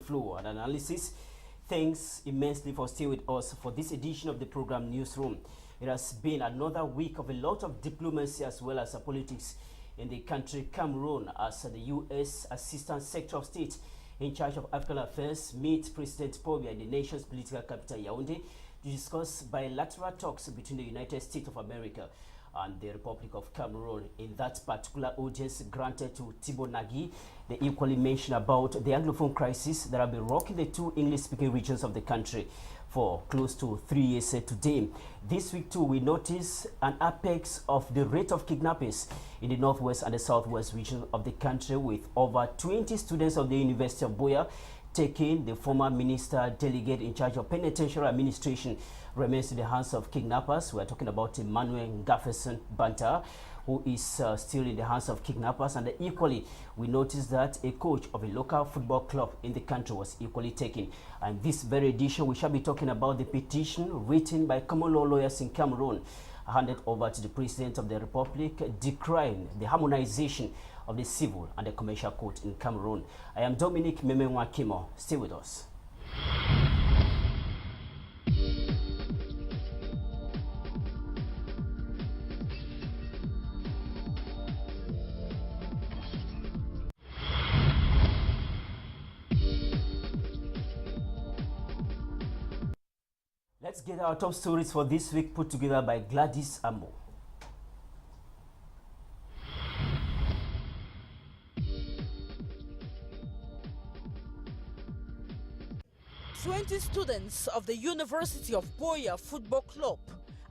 flow and analysis. Thanks immensely for staying with us for this edition of the program Newsroom. It has been another week of a lot of diplomacy as well as politics in the country Cameroon, as the U.S. Assistant Secretary of State in charge of African Affairs meet President Paul Biya in the nation's political capital Yaoundé to discuss bilateral talks between the United States of America and the Republic of Cameroon. In that particular audience granted to Thibault Nagy, they equally mentioned about the Anglophone crisis that have been rocking the two English-speaking regions of the country for close to 3 years today. This week too, we notice an apex of the rate of kidnappings in the northwest and the southwest region of the country, with over 20 students of the University of Buea taking the former minister delegate in charge of penitentiary administration remains in the hands of kidnappers. We are talking about Emmanuel Ngafeson Banta, who is still in the hands of kidnappers. And equally, we noticed that a coach of a local football club in the country was equally taken. And this very edition, we shall be talking about the petition written by common law lawyers in Cameroon, handed over to the President of the Republic, decrying the harmonization of the civil and the commercial court in Cameroon. I am Dominic Memenwa Kimo. Stay with us. Let's get our top stories for this week put together by Gladys Ambo. Students of the University of Buea Football Club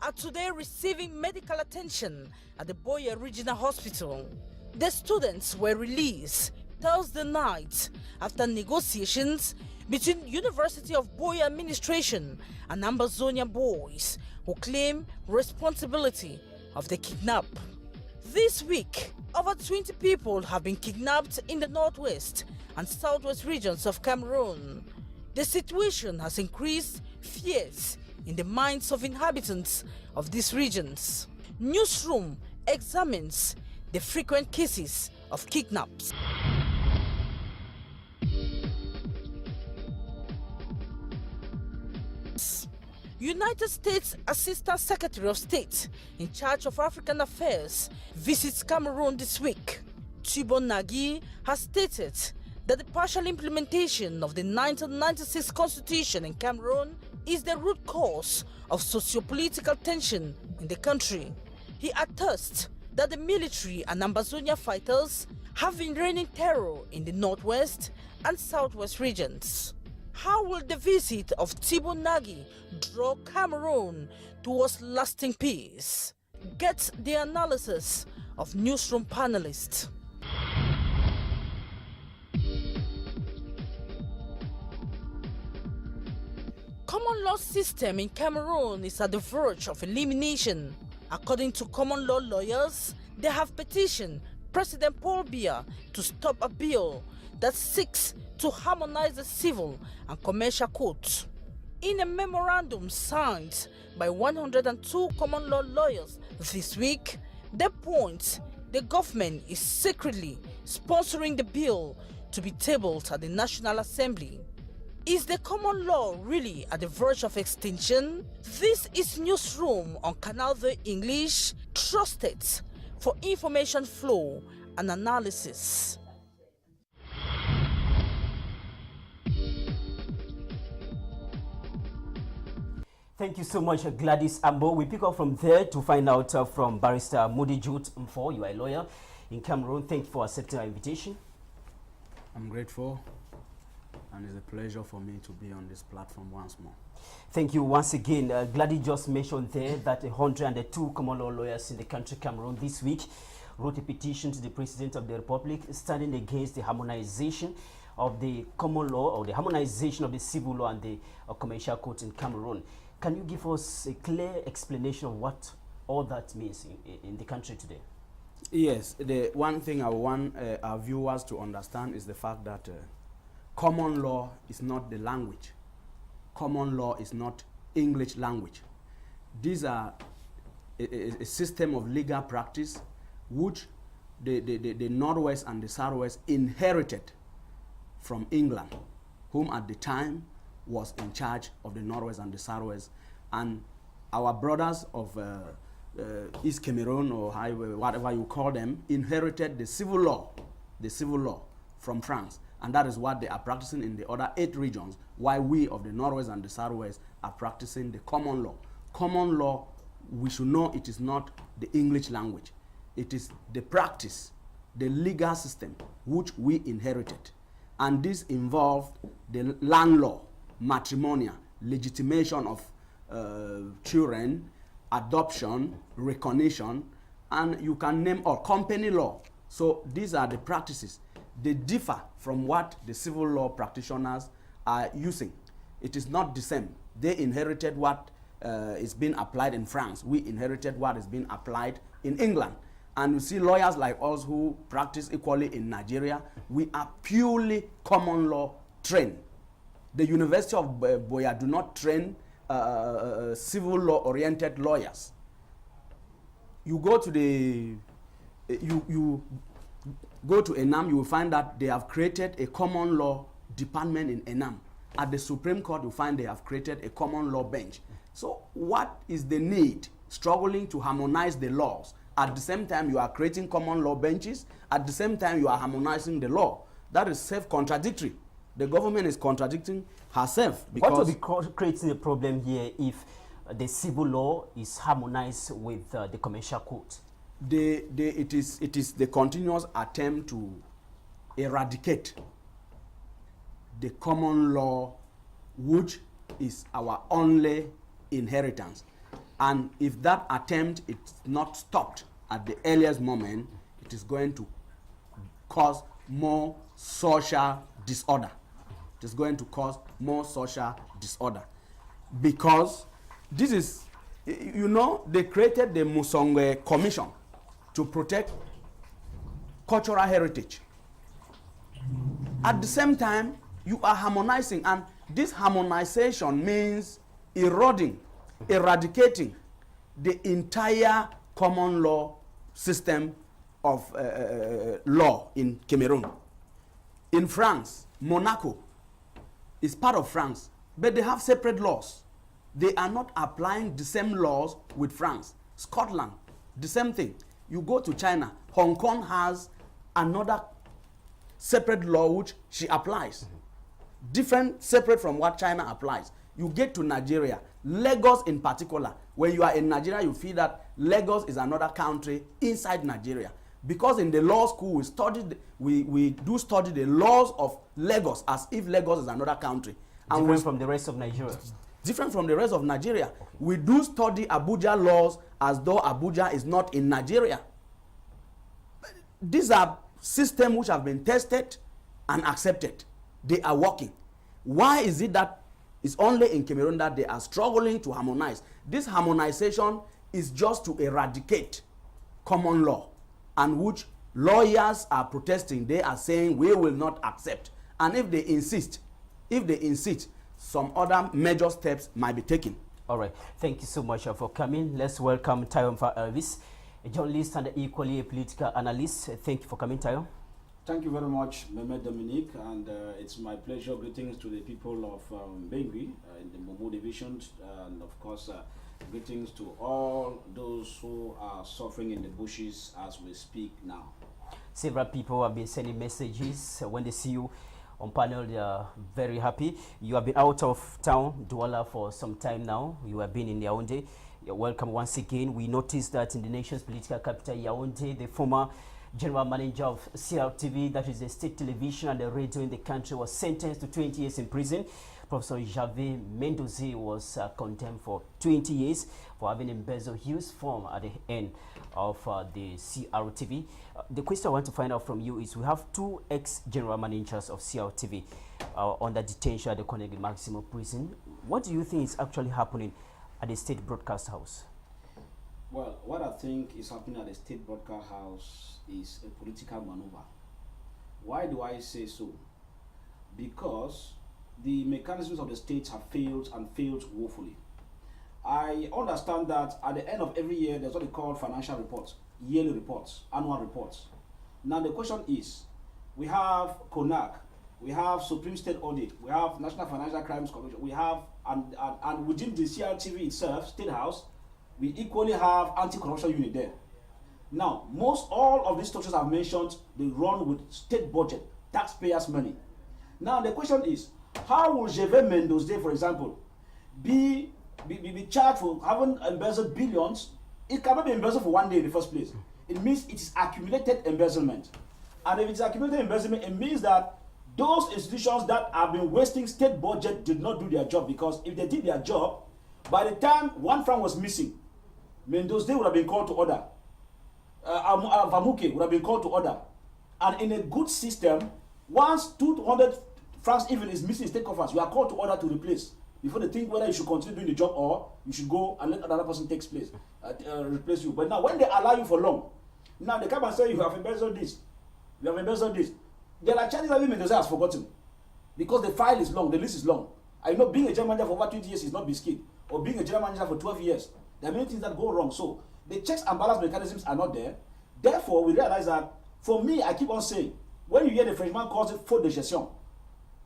are today receiving medical attention at the Buea Regional Hospital. The students were released Thursday night after negotiations between University of Buea administration and Ambazonia boys, who claim responsibility of the kidnap. This week, over 20 people have been kidnapped in the northwest and southwest regions of Cameroon. The situation has increased fears in the minds of inhabitants of these regions. Newsroom examines the frequent cases of kidnaps. United States Assistant Secretary of State in charge of African Affairs visits Cameroon this week. Thibault Nagy has stated that the partial implementation of the 1996 Constitution in Cameroon is the root cause of socio-political tension in the country. He attests that the military and Ambazonia fighters have been raining terror in the northwest and southwest regions. How will the visit of Thibault Nagy draw Cameroon towards lasting peace? Get the analysis of Newsroom panelists. Common law system in Cameroon is at the verge of elimination. According to common law lawyers, they have petitioned President Paul Biya to stop a bill that seeks to harmonize the civil and commercial courts. In a memorandum signed by 102 common law lawyers this week, they point the government is secretly sponsoring the bill to be tabled at the National Assembly. Is the common law really at the verge of extinction? This is Newsroom on Canal The English, trusted for information flow and analysis. Thank you so much, Gladys Ambo. We pick up from there to find out from Barrister Moody Jute Mfo. You are a lawyer in Cameroon. Thank you for accepting our invitation. I'm grateful, and it's a pleasure for me to be on this platform once more. Thank you once again. Gladys just mentioned there that 102 common law lawyers in the country Cameroon this week wrote a petition to the President of the Republic standing against the harmonization of the common law, or the harmonization of the civil law and the commercial court in Cameroon. Can you give us a clear explanation of what all that means in the country today? Yes, the one thing I want our viewers to understand is the fact that common law is not the language. Common law is not English language. These are a system of legal practice which the Northwest and the Southwest inherited from England. whom at the time was in charge of the Northwest and the Southwest. And our brothers of East Cameroon, or whatever you call them, inherited the civil law from France. And that is what they are practicing in the other 8 regions, while we of the Northwest and the Southwest are practicing the common law. Common law, we should know it is not the English language. It is the practice, the legal system, which we inherited. And this involved the land law, matrimonial, legitimation of children, adoption, recognition, and you can name, or company law. So these are the practices. They differ from what the civil law practitioners are using. It is not the same. They inherited what is being applied in France. We inherited what is being applied in England. And you see lawyers like us who practice equally in Nigeria, we are purely common law trained. The University of Boya do not train civil law oriented lawyers. You go to you go to ENAM, you will find that they have created a common law department in ENAM. At the Supreme Court, you find they have created a common law bench. So what is the need? Struggling to harmonize the laws. At the same time, you are creating common law benches. At the same time, you are harmonizing the law. That is self-contradictory. The government is contradicting herself. Because what will be creating a problem here if the civil law is harmonized with the commercial code? It is the continuous attempt to eradicate the common law, which is our only inheritance. And if that attempt is not stopped at the earliest moment, it is going to cause more social disorder. It is going to cause more social disorder. Because this is, you know, they created the Musonge Commission to protect cultural heritage. At the same time, you are harmonizing, and this harmonization means eradicating the entire common law system of law in Cameroon. In France, Monaco is part of France, but they have separate laws. They are not applying the same laws with France. Scotland, the same thing. You go to China, Hong Kong has another separate law which she applies. Different, separate from what China applies. You get to Nigeria, Lagos in particular. When you are in Nigeria, you feel that Lagos is another country inside Nigeria. Because in the law school, we do study the laws of Lagos as if Lagos is another country. And different from the rest of Nigeria. Different from the rest of Nigeria. We do study Abuja laws as though Abuja is not in Nigeria. These are systems which have been tested and accepted. They are working. Why is it that it's only in Cameroon that they are struggling to harmonize? This harmonization is just to eradicate common law, and which lawyers are protesting. They are saying we will not accept. And if they insist, some other major steps might be taken. All right. Thank you so much for coming. Let's welcome Triumpha Elvis, a journalist and equally a political analyst. Thank you for coming, Tayo. Thank you very much, Mehmet Dominique, and it's my pleasure. Greetings to the people of Bengui in the Momo division, and of course, greetings to all those who are suffering in the bushes as we speak now. Several people have been sending messages. When they see you on panel, they are very happy. You have been out of town, Douala, for some time now. You have been in Yaoundé. You're welcome once again. We noticed that in the nation's political capital, Yaoundé, the former general manager of CRTV, that is the state television and the radio in the country, was sentenced to 20 years in prison. Professor Javé Mendoze was condemned for 20 years for having embezzled huge funds at the end of the CRTV. The question I want to find out from you is, we have 2 ex-general managers of CRTV under detention at the Konegi Maximum Prison. What do you think is actually happening at the State Broadcast House? Well, what I think is happening at the State Broadcast House is a political maneuver. Why do I say so? Because the mechanisms of the state have failed, and failed woefully. I understand that at the end of every year, there's what they call financial reports, yearly reports, annual reports. Now the question is, we have CONAC, we have Supreme State Audit, we have National Financial Crimes Commission, we have, and within the CRTV itself, State House, we equally have anti-corruption unit there. Now, all of these structures I've mentioned, they run with state budget, taxpayers' money. Now, the question is, how will Gervais Mendoza, for example, be charged for having embezzled billions? It cannot be embezzled for one day in the first place. It means it is accumulated embezzlement. And if it's accumulated embezzlement, it means that those institutions that have been wasting state budget did not do their job, because if they did their job, by the time 1 franc was missing, Mendoza would have been called to order. Vamuke would have been called to order. And in a good system, once 200 francs even is missing in state coffers, you are called to order to replace, before they think whether you should continue doing the job or you should go and let another person replace you. But now, when they allow you for long, now they come and say you have embezzled this, you have embezzled this. There are charges that Mendoza has forgotten, because the file is long, the list is long. I know being a general manager for over 20 years is not biscuit, or being a general manager for 12 years. There are many things that go wrong. So the checks and balance mechanisms are not there. Therefore, we realize that, for me, I keep on saying, when you hear the Frenchman calls it faute de gestion,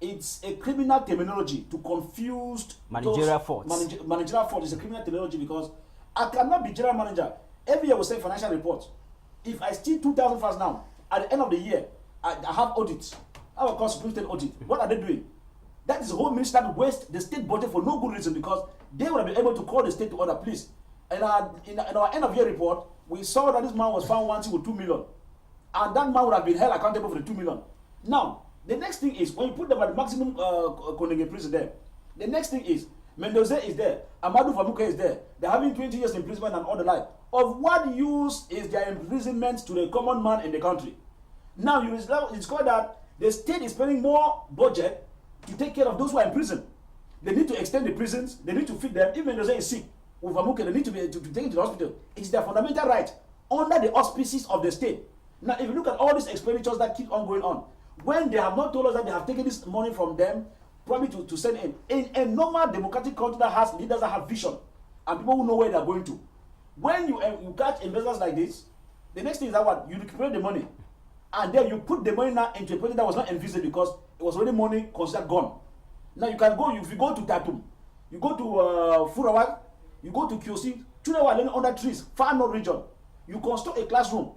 it's a criminal terminology to confuse managerial faults. Managerial fault is a criminal terminology, because I cannot be general manager. Every year we say financial reports. If I steal 2,000 francs now, at the end of the year, I have audits. I will call Supreme State Audit. What are they doing? That is the whole ministry that waste the state budget for no good reason, because they would have been able to call the state to order, please. And in our end of year report, we saw that this man was found wanting with 2 million. And that man would have been held accountable for the 2 million. Now, the next thing is, when you put them at the maximum Konenge prison there, the next thing is, Mendoza is there, Amadou Famuke is there, they're having 20 years imprisonment and all the like. Of what use is their imprisonment to the common man in the country? Now, you discover that the state is spending more budget to take care of those who are in prison. They need to extend the prisons, they need to feed them. If Mendoza is sick, with Famuke, they need to be taken to the hospital. It's their fundamental right under the auspices of the state. Now, if you look at all these expenditures that keep on going on, when they have not told us that they have taken this money from them, probably to send in a normal democratic country that has leaders that have vision and people who know where they are going to. When you catch investors like this, the next thing is that what? You recuperate the money, and then you put the money now into a project that was not envisaged, because it was already money considered gone. Now you can go, if you go to Tatum, you go to Furawak, you go to Kyosi, children are learning under trees, far north region. You construct a classroom.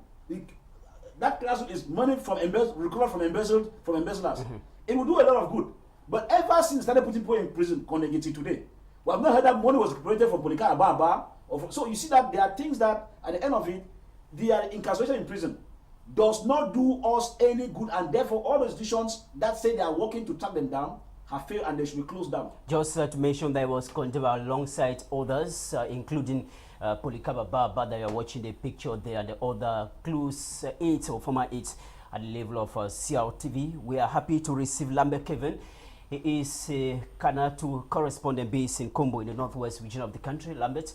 That classroom is money from recovered from embezzlers. Mm-hmm. It will do a lot of good. But ever since they started putting people in prison, connected today, we have not heard that money was recuperated from Polika Ababa. So you see that there are things that, at the end of it, their incarceration in prison does not do us any good, and therefore all the institutions that say they are working to track them down have failed, and they should be closed down. Just to mention, that was condemned alongside others, including Polikaba Baba, that you are watching the picture there, and the other close aides or former aides at the level of CRTV. We are happy to receive Lambert Kevin. He is a Kanatu correspondent based in Kombo in the northwest region of the country. Lambert,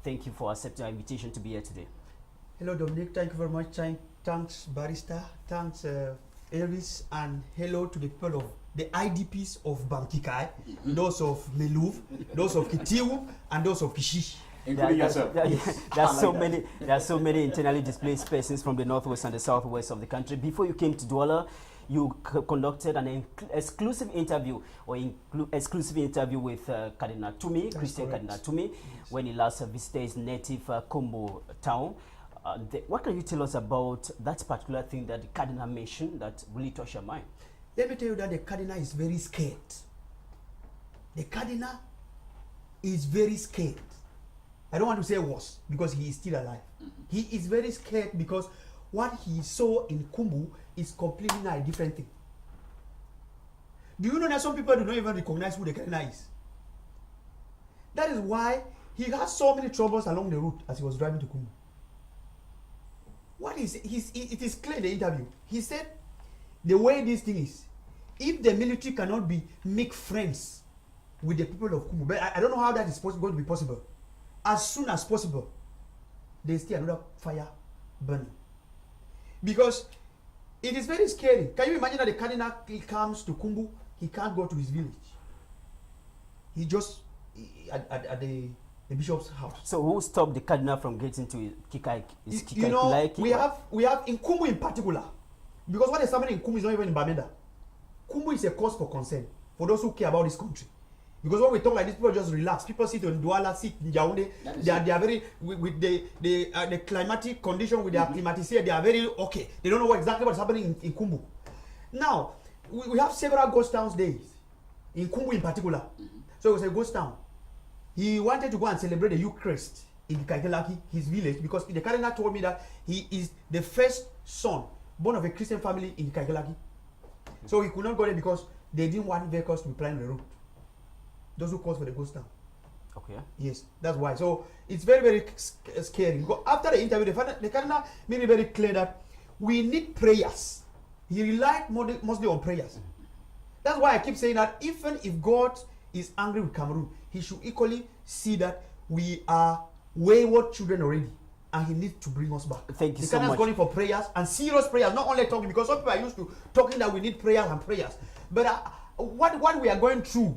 thank you for accepting our invitation to be here today. Hello, Dominic. Thank you very much. Thanks, Barrister. Thanks, Elvis. And hello to the people of the IDPs of Bankikai, those of Meluv, those of Kitiwu, and those of Kishish. There are so many internally displaced persons from the northwest and the southwest of the country. Before you came to Douala, you conducted an exclusive interview with Cardinal Tumi, Christian Cardinal Tumi, when he last visited his native Kombo town. What can you tell us about that particular thing that the Cardinal mentioned that really touched your mind? Let me tell you that the Cardinal is very scared. The Cardinal is very scared. I don't want to say worse, because he is still alive. He is very scared because what he saw in Kumbu is completely a different thing. Do you know that some people do not even recognize who the Cardinal is? That is why he has so many troubles along the route as he was driving to Kumbu. It is clear in the interview. He said the way this thing is, if the military cannot make friends with the people of Kumbu, but I don't know how that is going to be possible. As soon as possible, there is still another fire burning. Because it is very scary. Can you imagine that the Cardinal comes to Kumbu, he can't go to his village. He just at the bishop's house. So who stopped the Cardinal from getting to Kikai? You know, we have in Kumbu in particular, because what is happening in Kumbu is not even in Bamenda. Kumbu is a cause for concern for those who care about this country. Because when we talk like this, people just relax. People sit in Douala, sit in Yaoundé. They are very with the climatic condition, with their climaticide, they are very okay. They don't know exactly what's happening in Kumbu. Now, we have several ghost towns days in Kumbu in particular. So it was a ghost town. He wanted to go and celebrate the Eucharist in Kaikelaki, his village, because the cardinal told me that he is the first son born of a Christian family in Kaikelaki. So he could not go there because they didn't want vehicles to be plying the road. Those who called for the ghost town. Okay. Yes, that's why. So it's very, very scary. Because after the interview, the cardinal made it very clear that we need prayers. He relied mostly on prayers. That's why I keep saying that even if God is angry with Cameroon, he should equally see that we are wayward children already, and he needs to bring us back. Thank you the so much. Is calling for prayers, and serious prayers, not only talking, because some people are used to talking that we need prayers and prayers. But what we are going through,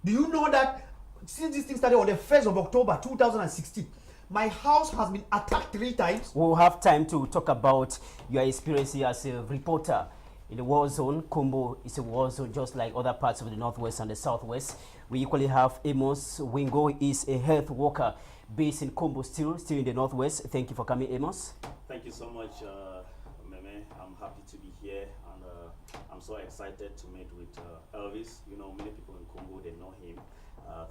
do you know that since this thing started on the 1st of October 2016, my house has been attacked 3 times? We'll have time to talk about your experience here as a reporter in the war zone. Kumbu is a war zone just like other parts of the northwest and the southwest. We equally have Amos Wingo, is a health worker based in Kumbu, still in the northwest. Thank you for coming, Amos. Thank you so much, Meme. I'm happy to be here, and I'm so excited to meet with Elvis. You know, many people in Kumbu, they know him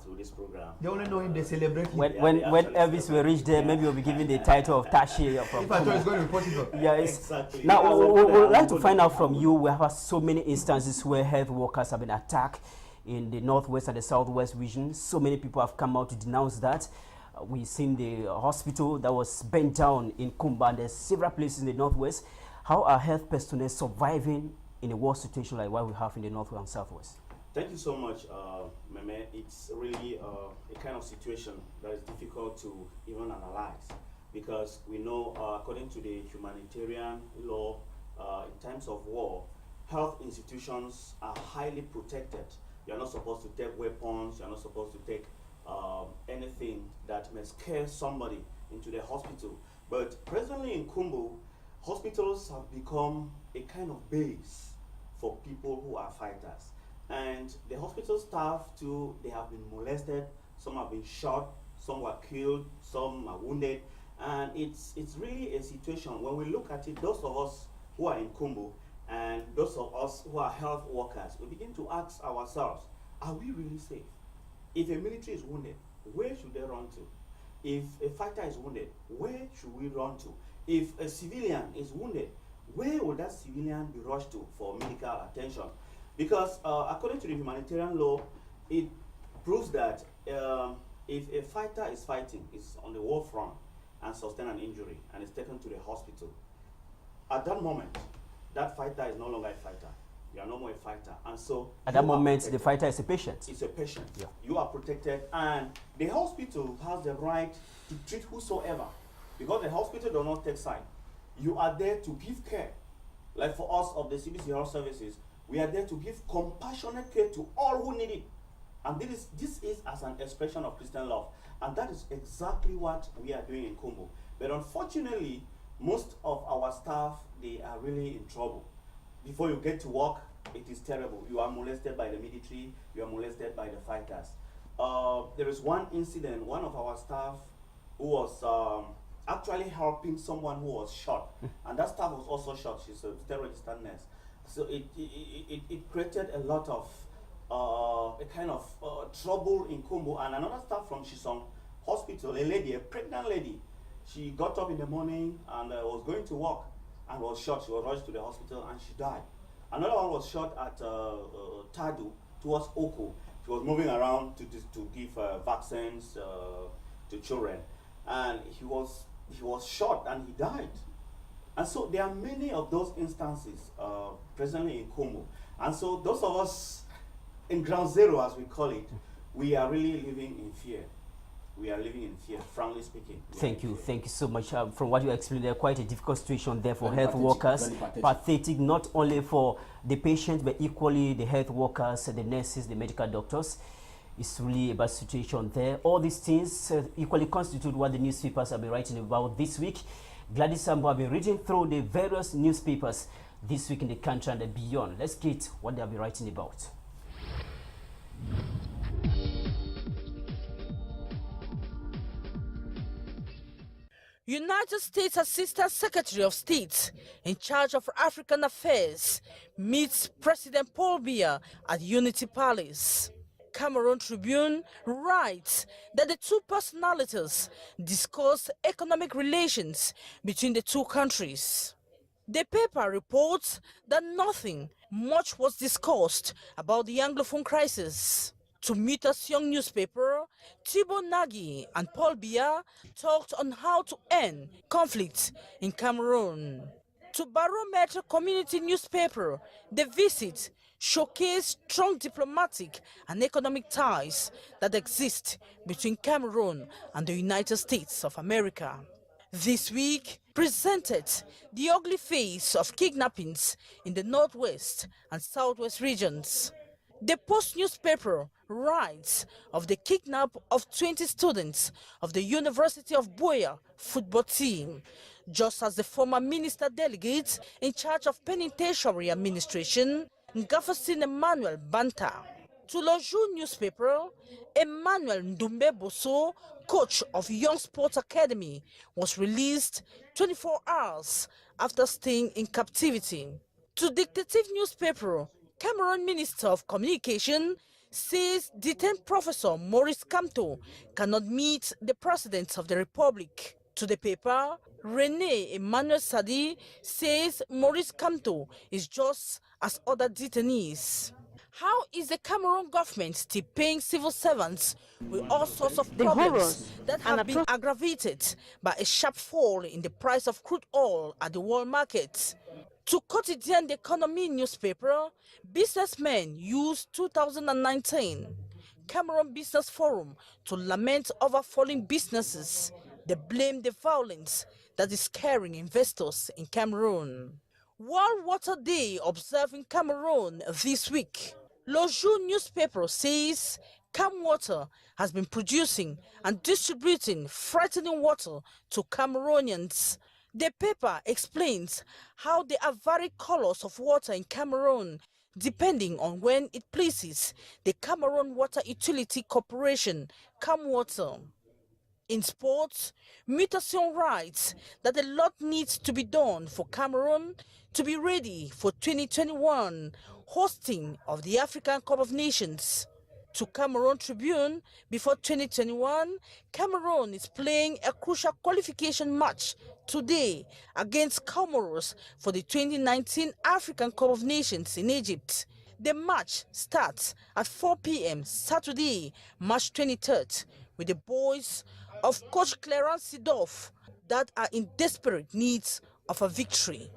through this program. They only know him, they celebrate him. When Elvis will reach there, maybe we'll be given the title of Tashi. If I thought it's going to be possible. Yes. Exactly. Now, we would like to find out from you. We have so many instances where health workers have been attacked in the northwest and the southwest region. So many people have come out to denounce that. We've seen the hospital that was burnt down in Kumba, and there's several places in the northwest. How are health personnel surviving in a war situation like what we have in the northwest and southwest? Thank you so much, Meme. It's really a kind of situation that is difficult to even analyze, because we know, according to the humanitarian law, in times of war, health institutions are highly protected. You're not supposed to take weapons, you're not supposed to take anything that may scare somebody into the hospital. But presently in Kumbu, hospitals have become a kind of base for people who are fighters. And the hospital staff too, they have been molested, some have been shot, some were killed, some are wounded. And it's really a situation, when we look at it, those of us who are in Kumbu and those of us who are health workers, we begin to ask ourselves, are we really safe? If a military is wounded, where should they run to? If a fighter is wounded, where should we run to? If a civilian is wounded, where will that civilian be rushed to for medical attention? Because according to the humanitarian law, it proves that if a fighter is fighting, is on the war front and sustain an injury and is taken to the hospital, at that moment, that fighter is no longer a fighter. You are no more a fighter. And so at that moment, the fighter is a patient. It's a patient. Yeah. You are protected, and the hospital has the right to treat whosoever, because the hospital does not take side. You are there to give care. Like for us of the CBC Health Services, we are there to give compassionate care to all who need it. And this is as an expression of Christian love. And that is exactly what we are doing in Kumbu. But unfortunately, most of our staff, they are really in trouble. Before you get to work, it is terrible. You are molested by the military, you are molested by the fighters. There is one incident, one of our staff who was actually helping someone who was shot. And that staff was also shot. She's a terrorist nurse. So it created a lot of a kind of trouble in Kumbu. And another staff from Chisong Hospital, a lady, a pregnant lady, she got up in the morning and was going to work and was shot. She was rushed to the hospital and she died. Another one was shot at Tadu towards Oko. She was moving around to give vaccines to children, and he was shot and he died. And so there are many of those instances presently in Kumbu. And so those of us in ground zero, as we call it, we are really living in fear. We are living in fear, frankly speaking. Thank you so much. From what you explained there, quite a difficult situation there for Very health workers. pathetic. Not only for the patients, but equally the health workers, the nurses, the medical doctors. It's really a bad situation there. All these things equally constitute what the newspapers have been writing about this week. Gladys Sambo have been reading through the various newspapers this week in the country and beyond. Let's get what they'll be writing about. United States Assistant Secretary of State in charge of African Affairs meets President Paul Biya at Unity Palace. Cameroon Tribune writes that the two personalities discussed economic relations between the two countries. The paper reports that nothing much was discussed about the Anglophone crisis. To Muta's young newspaper, Thibaut Nagy and Paul Biya talked on how to end conflict in Cameroon. To Barometer community newspaper, the visit showcased strong diplomatic and economic ties that exist between Cameroon and the United States of America. This week presented the ugly face of kidnappings in the northwest and southwest regions. The Post newspaper writes of the kidnap of 20 students of the University of Buea football team, just as the former minister delegate in charge of penitentiary administration, Ngafasine Emmanuel Banta. To Loju newspaper, Emmanuel Ndumbe Boso, coach of Young Sports Academy, was released 24 hours after staying in captivity. To Dictative newspaper, Cameroon Minister of Communication says detained Professor Maurice Kamto cannot meet the President of the Republic. To the paper, René Emmanuel Sadi says Maurice Kamto is just as other detainees. How is the Cameroon government still paying civil servants with all sorts of problems that have been aggravated by a sharp fall in the price of crude oil at the world market? To Quotidien d'Economie newspaper, businessmen use 2019 Cameroon Business Forum to lament over falling businesses. They blame the violence that is scaring investors in Cameroon. World Water Day observed in Cameroon this week. Loju newspaper says Cam Water has been producing and distributing frightening water to Cameroonians. The paper explains how there are varied colors of water in Cameroon depending on when it pleases the Cameroon Water Utility Corporation, Cam Water. In sports, Mutation writes that a lot needs to be done for Cameroon to be ready for 2021 hosting of the African Cup of Nations. To Cameroon Tribune, before 2021, Cameroon is playing a crucial qualification match today against Comoros for the 2019 African Cup of Nations in Egypt. The match starts at 4 p.m. Saturday, March 23rd, with the boys of Coach Clarence Seedorf that are in desperate needs of a victory.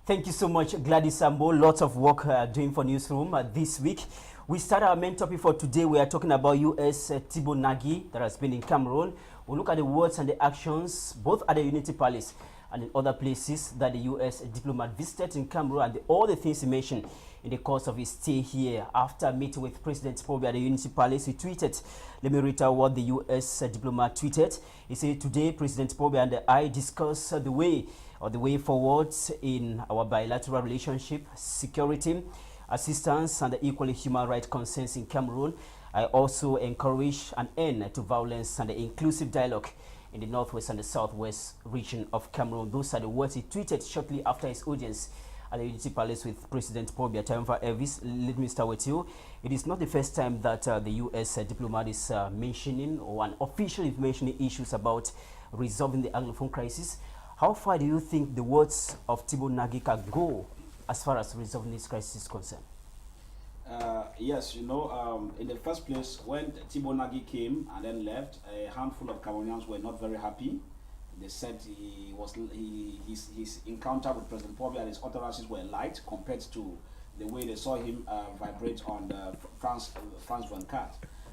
Thank you so much, Gladys Sambo. Lots of work doing for Newsroom this week. We start our main topic for today. We are talking about U.S. Thibaut Nagy that has been in Cameroon. We'll look at the words and the actions, both at the Unity Palace and in other places that the U.S. diplomat visited in Cameroon, and all the things he mentioned in the course of his stay here. After meeting with President Paul Biya at the Unity Palace, he tweeted, let me read out what the U.S. diplomat tweeted. He said, today, President Paul Biya and I discussed the way forward in our bilateral relationship, security, assistance, and equally human rights concerns in Cameroon. I also encourage an end to violence and inclusive dialogue in the northwest and the southwest region of Cameroon. Those are the words he tweeted shortly after his audience at the Unity Palace with President Paul Biya. Triumphant Elvis, let me start with you. It is not the first time that the U.S. diplomat is mentioning or an official is mentioning issues about resolving the Anglophone crisis. How far do you think the words of Thibaut Nagy can go as far as resolving this crisis is concerned? Yes, you know, in the first place, when Thibaut Nagy came and then left, a handful of Cameroonians were not very happy. They said his encounter with President Paul Biya and his utterances were light compared to the way they saw him vibrate on the France 24.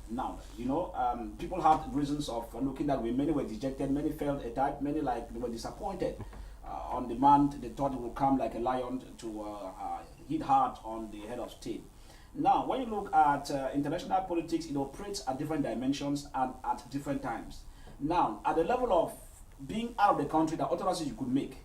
Now, you know, people had reasons of looking that way. Many were dejected, many felt a type, many like they were disappointed. On demand, they thought it would come like a lion to hit hard on the head of state. Now, when you look at international politics, it operates at different dimensions and at different times. Now, at the level of being out of the country, the utterances you could make,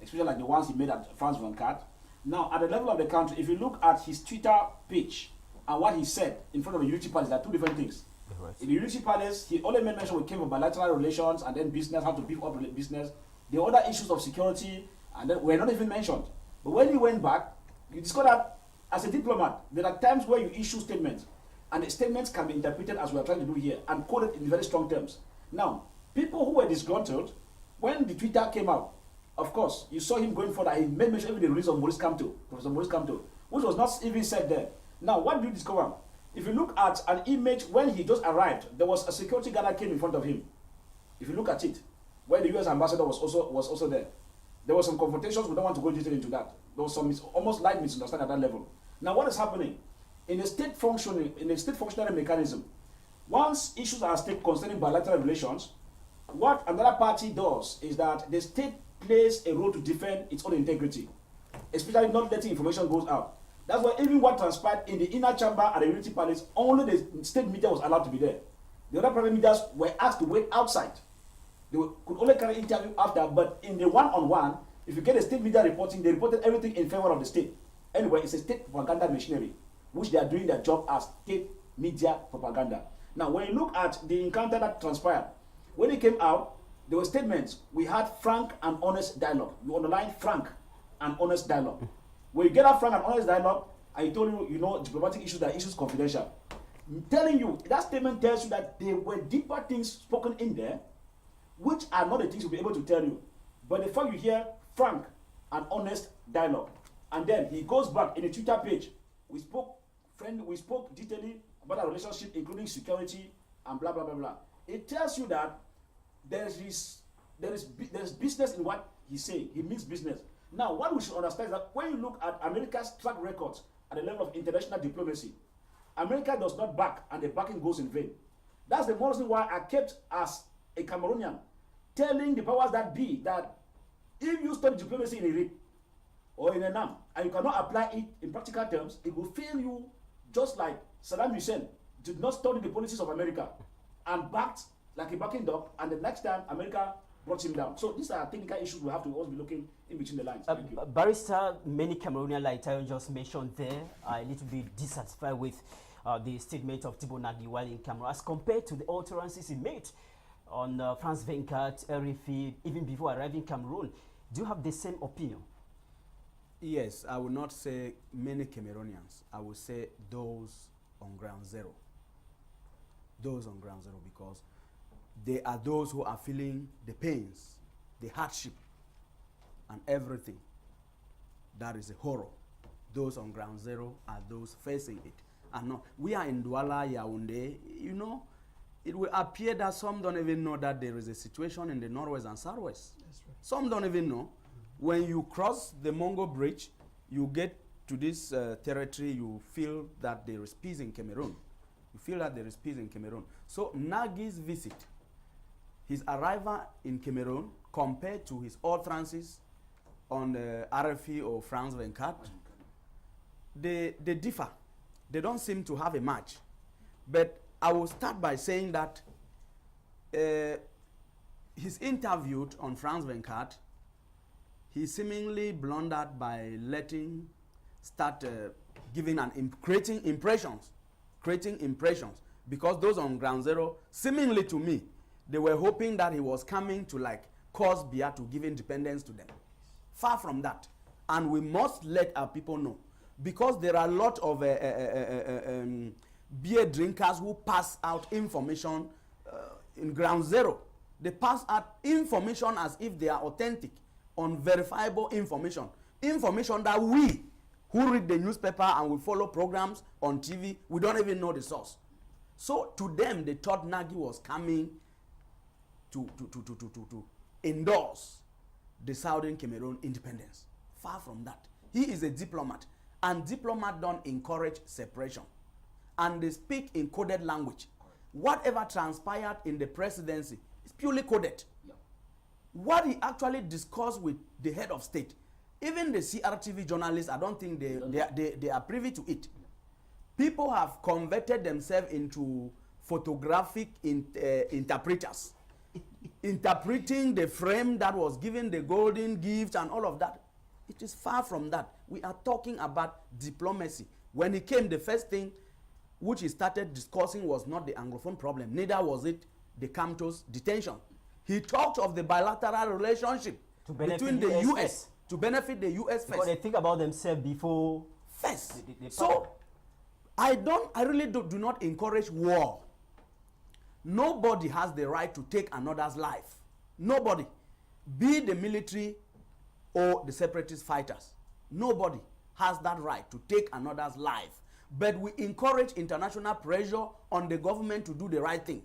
especially like the ones he made at France 24. Now, at the level of the country, if you look at his Twitter page and what he said in front of the Unity Palace, there are two different things. Right. In the Unity Palace, he only made mention we came of bilateral relations and then business, how to beef up business. The other issues of security and then were not even mentioned. But when he went back, you discover that as a diplomat, there are times where you issue statements, and the statements can be interpreted as we are trying to do here and quoted in very strong terms. Now, people who were disgruntled, when the Twitter came out, of course, you saw him going further. He made mention of the release of Professor Maurice Kamto, which was not even said there. Now, what do you discover? If you look at an image when he just arrived, there was a security guard that came in front of him. If you look at it, where the US ambassador was also there. There were some confrontations. We don't want to go detail into that. There was some almost light misunderstanding at that level. Now, what is happening in a state functionary mechanism? Once issues are at stake concerning bilateral relations, what another party does is that the state plays a role to defend its own integrity, especially not letting information go out. That's why even what transpired in the inner chamber at the Unity Palace, only the state media was allowed to be there. The other private media were asked to wait outside. Could only carry interview after, but in the one-on-one, if you get a state media reporting, they reported everything in favor of the state. Anyway, it's a state propaganda machinery, which they are doing their job as state media propaganda. Now, when you look at the encounter that transpired, when it came out, there were statements. We had frank and honest dialogue. You underline frank and honest dialogue. When you get a frank and honest dialogue, I told you, diplomatic issues are issues confidential. I'm telling you, that statement tells you that there were deeper things spoken in there, which are not the things we'll be able to tell you. But the fact you hear frank and honest dialogue, and then he goes back in the Twitter page, we spoke detailedly about our relationship, including security and blah blah blah blah. It tells you that there is business in what he's saying. He means business. Now, what we should understand is that when you look at America's track records at the level of international diplomacy, America does not back, and the backing goes in vain. That's the more reason why I kept, as a Cameroonian, telling the powers that be that if you study diplomacy in a RIP or in a NAM and you cannot apply it in practical terms, it will fail you, just like Saddam Hussein did not study the policies of America and backed like a backing dog, and the next time America brought him down. So these are technical issues we have to always be looking in between the lines. Thank you. Barrister, many Cameroonian, like Tayon just mentioned there, are a little bit dissatisfied with the statement of Thibault Nagui while in Cameroon as compared to the utterances he made on France 24, RFI, even before arriving in Cameroon. Do you have the same opinion? Yes, I would not say many Cameroonians. I would say those on ground zero. Those on ground zero, because they are those who are feeling the pains, the hardship, and everything. That is a horror. Those on ground zero are those facing it. And no, we are in Douala, Yaoundé, it will appear that some don't even know that there is a situation in the northwest and southwest. That's right. Some don't even know. When you cross the Mongo Bridge, you get to this territory, you feel that there is peace in Cameroon. You feel that there is peace in Cameroon. So Nagui's visit, his arrival in Cameroon, compared to his utterances on the RFI or France 24, they differ. They don't seem to have a match. But I will start by saying that he's interviewed on France 24. He seemingly blundered by creating impressions, because those on ground zero, seemingly to me, they were hoping that he was coming to cause Biya to give independence to them. Far from that. And we must let our people know, because there are a lot of beer drinkers who pass out information in ground zero. They pass out information as if they are authentic, unverifiable information that we who read the newspaper and we follow programs on TV, we don't even know the source. So to them, they thought Nagui was coming to endorse the Southern Cameroon independence. Far from that. He is a diplomat, and diplomats don't encourage separation, and they speak in coded language. Whatever transpired in the presidency is purely coded. Yeah. What he actually discussed with the head of state, even the CRTV journalists, I don't think they are privy to it. people have converted themselves into photographic interpreters, interpreting the frame that was given, the golden gift and all of that. It is far from that. We are talking about diplomacy. When he came, the first thing which he started discussing was not the Anglophone problem, neither was it the Camptos detention. He talked of the bilateral relationship between the US to benefit the US first. Because they think about themselves before first. The so I really do not encourage war. Nobody has the right to take another's life. Nobody. Be the military or the separatist fighters. Nobody has that right to take another's life. But we encourage international pressure on the government to do the right thing,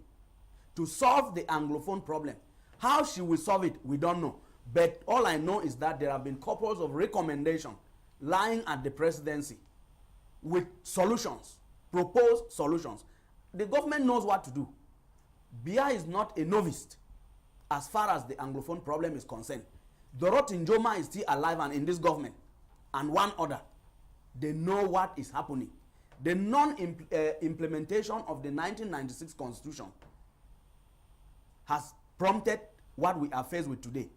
to solve the Anglophone problem. How she will solve it, we don't know. But all I know is that there have been couples of recommendations lying at the presidency with solutions, proposed solutions. The government knows what to do. Bia is not a novice as far as the Anglophone problem is concerned. Dorothy Njoma is still alive and in this government, and one other. They know what is happening. The non-implementation of the 1996 Constitution has prompted what we are faced with today.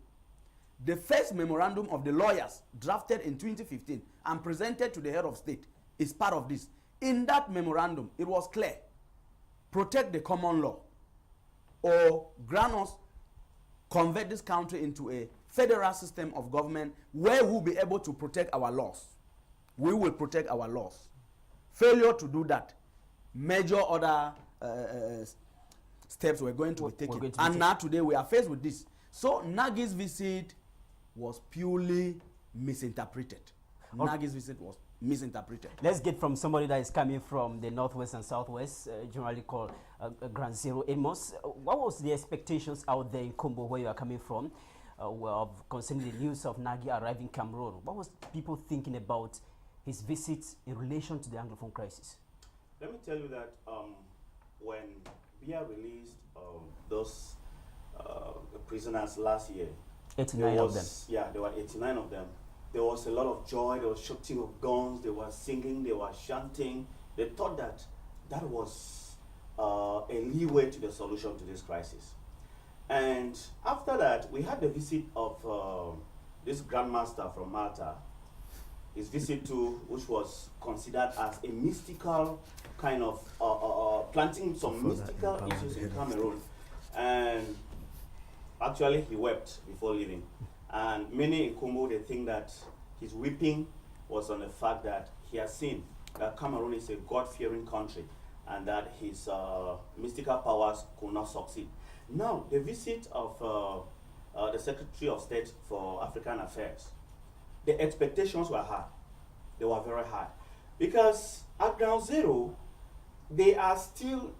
The first memorandum of the lawyers drafted in 2015 and presented to the head of state is part of this. In that memorandum, it was clear: protect the common law, or grant us, convert this country into a federal system of government where we'll be able to protect our laws. We will protect our laws. Failure to do that, major other steps were going to be taken. And now today we are faced with this. So Nagi's visit was purely misinterpreted. Nagi's visit was misinterpreted. Let's get from somebody that is coming from the northwest and southwest, generally called Ground Zero, Amos. What was the expectations out there in Kumbo, where you are coming from, concerning the news of Nagy arriving in Cameroon? What was people thinking about his visit in relation to the Anglophone crisis? Let me tell you that when Bia released those prisoners last year, 89 of them. Yeah, there were 89 of them. There was a lot of joy. There was shooting of guns. They were singing. They were chanting. They thought that that was a leeway to the solution to this crisis. And after that, we had the visit of this grandmaster from Malta. His visit to, which was considered as a mystical kind of planting some mystical issues in Cameroon. And actually, he wept before leaving. And many in Kumbo, they think that his weeping was on the fact that he has seen that Cameroon is a God-fearing country and that his mystical powers could not succeed. Now, the visit of the Secretary of State for African Affairs, the expectations were high. They were very high. Because at Ground Zero, they are still,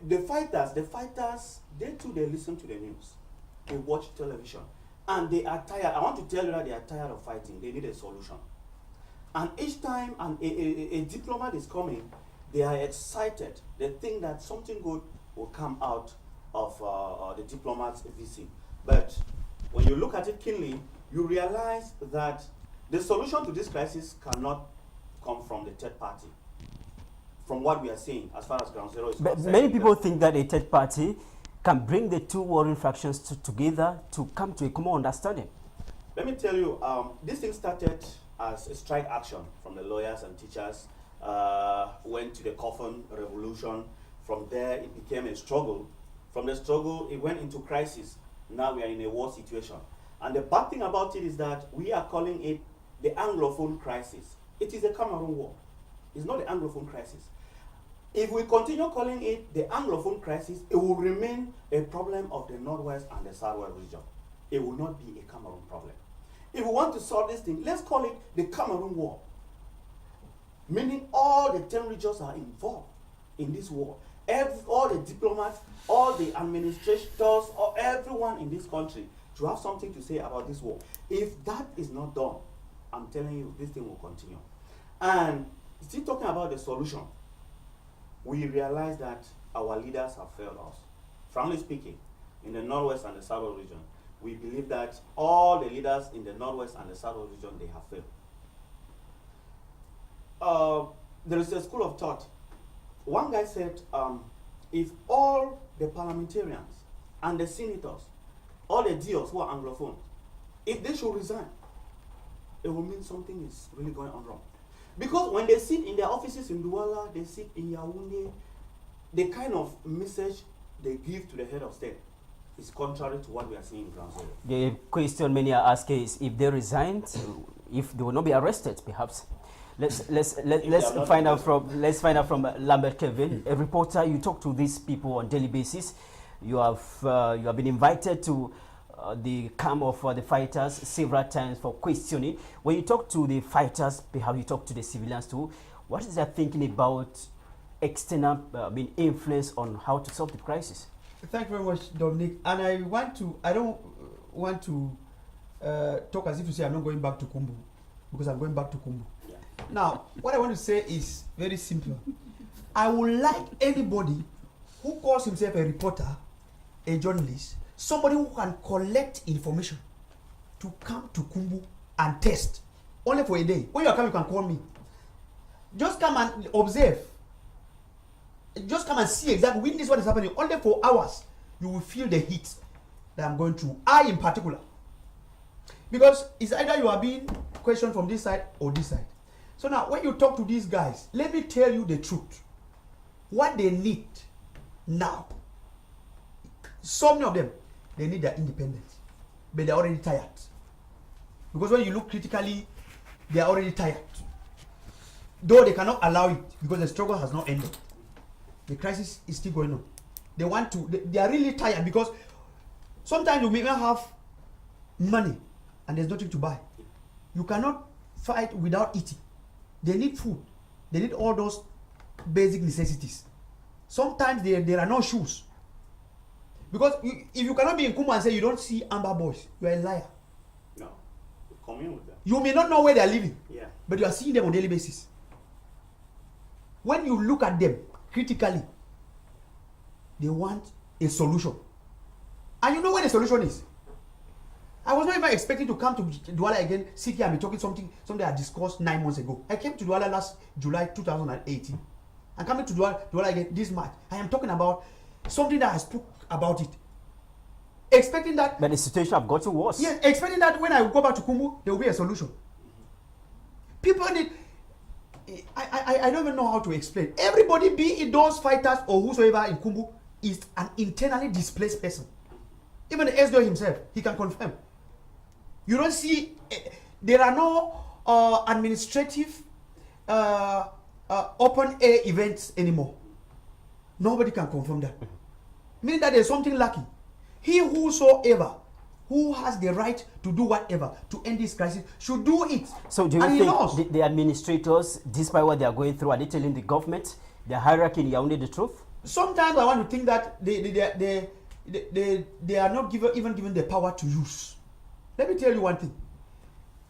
the fighters, they too, they listen to the news. They watch television. And they are tired. I want to tell you that they are tired of fighting. They need a solution. And each time a diplomat is coming, they are excited. They think that something good will come out of the diplomat's visit. But when you look at it keenly, you realize that the solution to this crisis cannot come from the third party. From what we are seeing, as far as Ground Zero is concerned. Many people think that a third party can bring the two warring factions together to come to a common understanding. Let me tell you, this thing started as a strike action from the lawyers and teachers, went to the coffin revolution. From there, it became a struggle. From the struggle, it went into crisis. Now we are in a war situation. And the bad thing about it is that we are calling it the Anglophone crisis. It is a Cameroon war. It's not the Anglophone crisis. If we continue calling it the Anglophone crisis, it will remain a problem of the Northwest and the Southwest region. It will not be a Cameroon problem. If we want to solve this thing, let's call it the Cameroon war. Meaning all the 10 regions are involved in this war. All the diplomats, all the administrators, or everyone in this country to have something to say about this war. If that is not done, I'm telling you, this thing will continue. And still talking about the solution, we realize that our leaders have failed us. Frankly speaking, in the Northwest and the Southwest region, we believe that all the leaders in the Northwest and the Southwest region, they have failed. There is a school of thought one guy said, if all the parliamentarians and the senators, all the deals who are Anglophone, if they should resign, it will mean something is really going on wrong. Because when they sit in their offices in Douala, they sit in Yaoundé, the kind of message they give to the head of state is contrary to what we are seeing in ground zero. The question many are asking is if they resigned, if they will not be arrested, perhaps. Let's find out from Lambert Kevin, a reporter. You talk to these people on daily basis. You have been invited to the camp of the fighters several times for questioning. When you talk to the fighters, perhaps you talk to the civilians too. What is their thinking about external influence on how to solve the crisis? Thank you very much, Dominic. And I don't want to talk as if to say I'm not going back to Kumbu, because I'm going back to Kumbu. Yeah. Now, what I want to say is very simple. I would like anybody who calls himself a reporter, a journalist, somebody who can collect information to come to Kumbu and test, only for a day. When you are coming, you can call me. Just come and observe. Just come and see exactly, witness what is happening. Only for hours, you will feel the heat that I'm going through. I in particular. Because it's either you are being questioned from this side or this side. So now, when you talk to these guys, let me tell you the truth. What they need now, some of them, they need their independence. But they're already tired. Because when you look critically, they are already tired. Though they cannot allow it because the struggle has not ended. The crisis is still going on. They are really tired because sometimes you may not have money and there's nothing to buy. You cannot fight without eating. They need food. They need all those basic necessities. Sometimes there are no shoes. Because if you cannot be in Kumbu and say you don't see Amber boys, you are a liar. No, we commune with them. You may not know where they are living, Yeah. but you are seeing them on a daily basis. When you look at them critically, they want a solution. And you know where the solution is. I was not even expecting to come to Douala again, sit here and be talking something I discussed 9 months ago. I came to Douala last July 2018. I'm coming to Douala again this March. I am talking about something that I spoke about it. Expecting that. But the situation have gotten worse. Yes, expecting that when I go back to Kumbu, there will be a solution. People need. I don't even know how to explain. Everybody, be it those fighters or whosoever in Kumbu, is an internally displaced person. Even the SDO himself, he can confirm. You don't see, there are no administrative open air events anymore. Nobody can confirm that. Meaning that there's something lacking. He whosoever who has the right to do whatever to end this crisis should do it. So do you think the administrators, despite what they are going through, are they telling the government, the hierarchy in Yaoundé, the truth? Sometimes I want to think that they are not even given the power to use. Let me tell you one thing.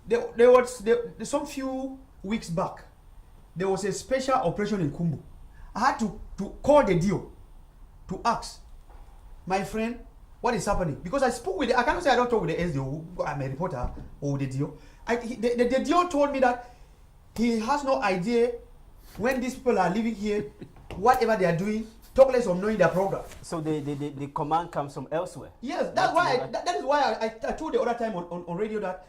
There was some few weeks back, there was a special operation in Kumbu. I had to call the DO to ask, my friend, what is happening? Because I spoke with I cannot say I don't talk with the SDO, I'm a reporter, or the DO. The DO told me that he has no idea when these people are living here, whatever they are doing, talk less of knowing their program. So the command comes from elsewhere. Yes, that is why I told the other time on radio that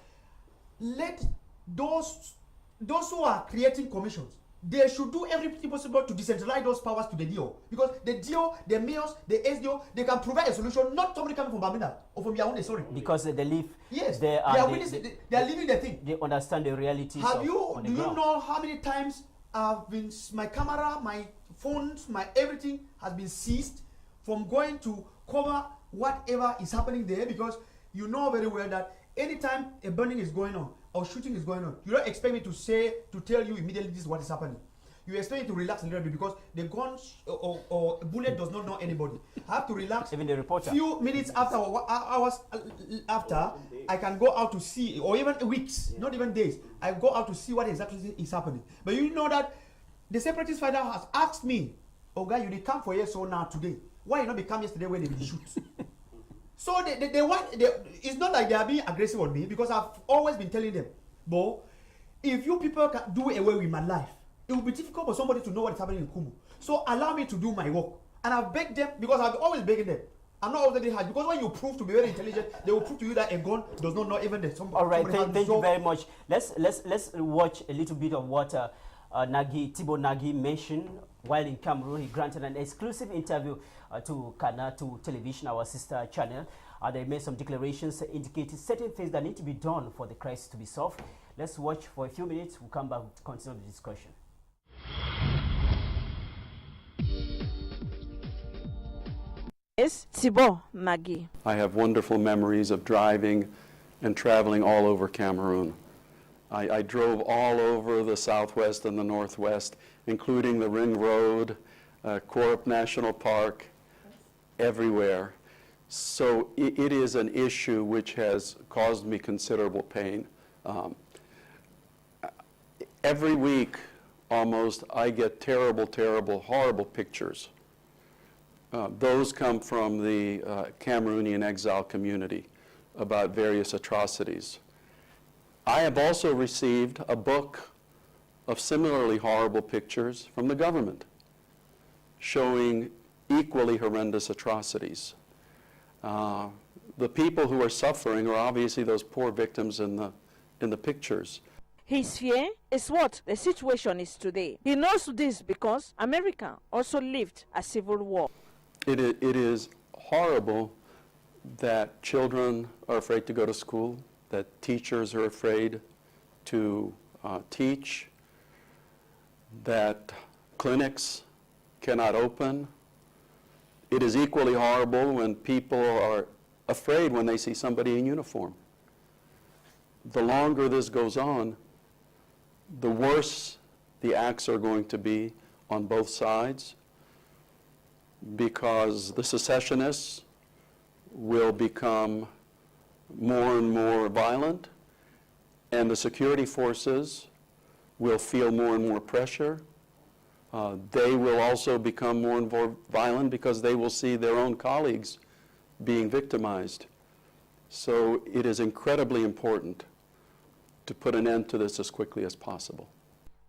let those who are creating commissions, they should do everything possible to decentralize those powers to the DO. Because the DO, the mayors, the SDO, they can provide a solution, not somebody coming from Bamina or from Yaoundé, sorry. Because they live. Yes, they are living the thing. They understand the realities. Do you know how many times my camera, my phones, my everything has been seized from going to cover whatever is happening there? Because you know very well that anytime a burning is going on or shooting is going on, you don't expect me to tell you immediately this is what is happening. You expect me to relax a little bit because the gun or bullet does not know anybody. I have to relax. Even the reporter. Few minutes after, hours after, I can go out to see, or even weeks, not even days. I go out to see what exactly is happening. But you know that the separatist fighter has asked me, "Oh, guy, you did come for so now today. Why you not become yesterday when they did shoot?" So they want. It's not like they are being aggressive on me because I've always been telling them, "Bo, if you people can do away with my life, it will be difficult for somebody to know what is happening in Kumbu." So allow me to do my work. And I've begged them, because I've always begged them. I'm not already hard, because when you prove to be very intelligent, they will prove to you that a gun does not know even that somebody. All right, thank you very much. Let's watch a little bit of what Thibaut Nagy mentioned while in Cameroon. He granted an exclusive interview to Kanatu Television, our sister channel. They made some declarations indicating certain things that need to be done for the crisis to be solved. Let's watch for a few minutes. We'll come back to continue the discussion. Yes, Thibaut Nagy. I have wonderful memories of driving and traveling all over Cameroon. I drove all over the southwest and the northwest, including the Ring Road, Korup National Park, everywhere. So it is an issue which has caused me considerable pain. Every week, almost, I get terrible, horrible pictures. Those come from the Cameroonian exile community about various atrocities. I have also received a book of similarly horrible pictures from the government showing equally horrendous atrocities. The people who are suffering are obviously those poor victims in the pictures. His fear is what the situation is today. He knows this because America also lived a civil war. It is horrible that children are afraid to go to school, that teachers are afraid to teach, that clinics cannot open. It is equally horrible when people are afraid when they see somebody in uniform. The longer this goes on, the worse the acts are going to be on both sides, because the secessionists will become more and more violent, and the security forces will feel more and more pressure. They will also become more and more violent because they will see their own colleagues being victimized. So it is incredibly important to put an end to this as quickly as possible.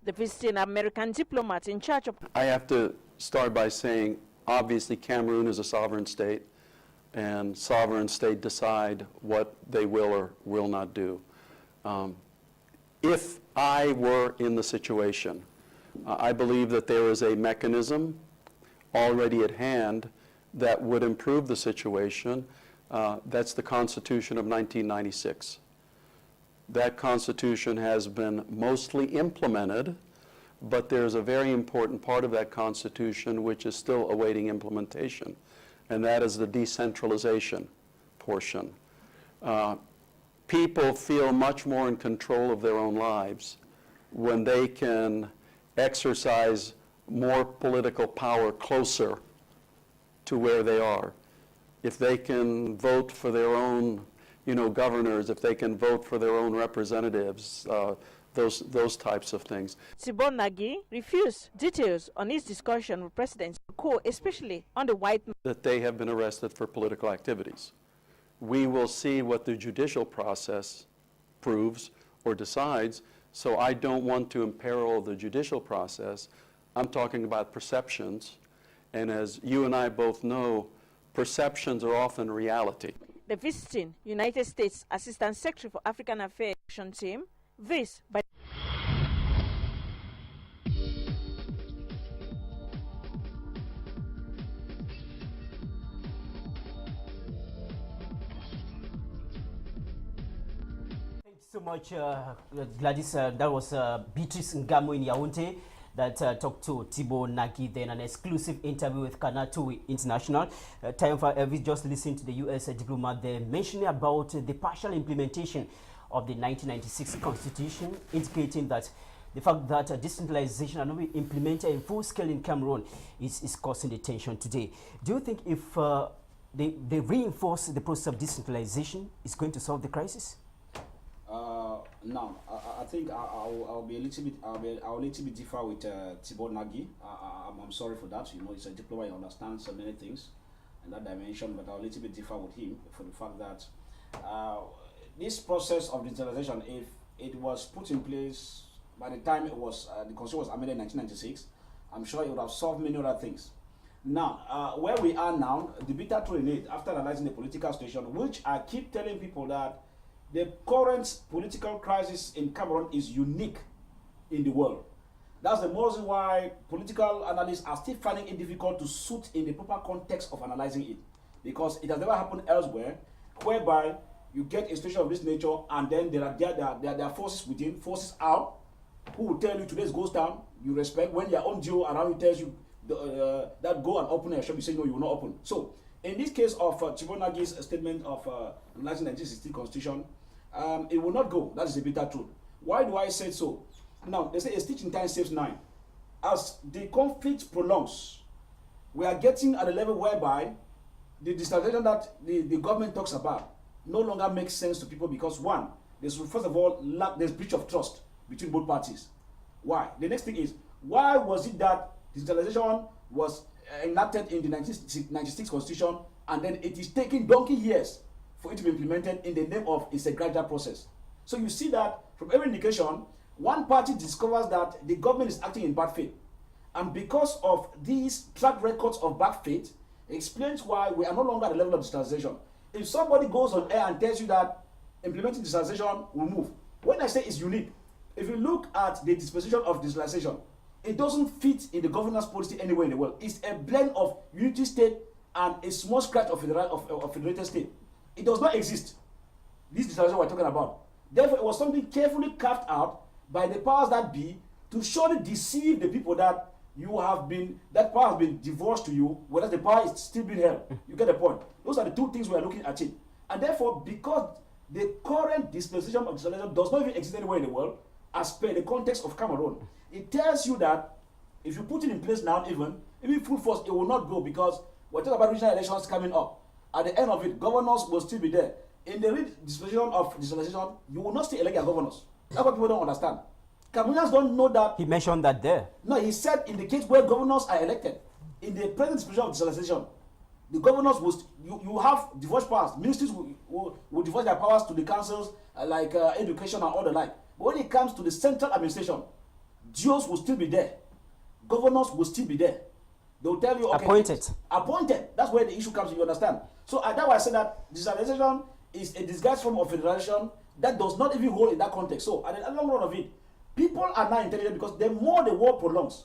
The visiting American diplomat in charge of... I have to start by saying, obviously, Cameroon is a sovereign state, and sovereign states decide what they will or will not do. If I were in the situation, I believe that there is a mechanism already at hand that would improve the situation. That's the Constitution of 1996. That Constitution has been mostly implemented, but there's a very important part of that Constitution which is still awaiting implementation, and that is the decentralization portion. People feel much more in control of their own lives when they can exercise more political power closer to where they are. If they can vote for their own, governors, if they can vote for their own representatives, those types of things. Thibaut Nagy refused details on his discussion with President Ko, especially on the white man. That they have been arrested for political activities. We will see what the judicial process proves or decides, so I don't want to imperil the judicial process. I'm talking about perceptions, and as you and I both know, perceptions are often reality. The visiting United States Assistant Secretary for African Affairs team, this by Thank you so much, Gladys. That was Beatrice Ngamo in Yaoundé that talked to Thibaut Nagy, then an exclusive interview with Kanatu International. Time for Elvis, just listening to the U.S. diplomat there mentioning about the partial implementation of the 1996 Constitution, indicating that the fact that decentralization are not being implemented in full scale in Cameroon is causing the tension today. Do you think if they reinforce the process of decentralization, is going to solve the crisis? No, I think I'll be a little bit I'll a little bit differ with Thibaut Nagy. I'm sorry for that. He's a diplomat. He understands so many things in that dimension, but I'll a little bit differ with him for the fact that this process of digitalization, if it was put in place by the time it was the Constitution was amended in 1996, I'm sure it would have solved many other things. Now, where we are now, the bitter truth in it, after analyzing the political situation, which I keep telling people that the current political crisis in Cameroon is unique in the world. That's the reason why political analysts are still finding it difficult to suit in the proper context of analyzing it. Because it has never happened elsewhere, whereby you get a situation of this nature and then there are forces within, forces out, who will tell you today's ghost town, you respect. When your own Joe around you tells you that go and open a shop, you say no, you will not open. So, in this case of Chibonagi's statement of 1960 Constitution, it will not go. That is a bitter truth. Why do I say so? Now, they say a stitch in time saves 9. As the conflict prolongs, we are getting at a level whereby the destabilization that the government talks about no longer makes sense to people because, one, there's first of all, there's breach of trust between both parties. Why? The next thing is, why was it that digitalization was enacted in the 1996 Constitution and then it is taking donkey years for it to be implemented in the name of it's a gradual process? So you see that from every indication, one party discovers that the government is acting in bad faith. And because of these track records of bad faith, it explains why we are no longer at the level of digitalization. If somebody goes on air and tells you that implementing digitalization will move, when I say it's unique, if you look at the disposition of digitalization, it doesn't fit in the governance policy anywhere in the world. It's a blend of unity state and a small scratch of federated state. It does not exist. This digitalization we're talking about. Therefore, it was something carefully carved out by the powers that be to surely deceive the people that that power has been divorced to you, whereas the power is still being held. You get the point? Those are the two things we are looking at it. And therefore, because the current dispensation of digitalization does not even exist anywhere in the world, as per the context of Cameroon, it tells you that if you put it in place now, even full force, it will not go because we're talking about regional elections coming up. At the end of it, governors will still be there. In the dispensation of digitalization, you will not still elect your governors. That's what people don't understand. Cameroonians don't know that. He mentioned that there. No, he said in the case where governors are elected, in the present dispensation of digitalization, the governors will, you have divorce powers. Ministries will divorce their powers to the councils, like education and all the like. But when it comes to the central administration, GOs will still be there. Governors will still be there. They will tell you, okay, appointed. That's where the issue comes, you understand? So that's why I said that digitalization is a disguised form of federation that does not even hold in that context. So at the long run of it, people are now intelligent because the more the war prolongs,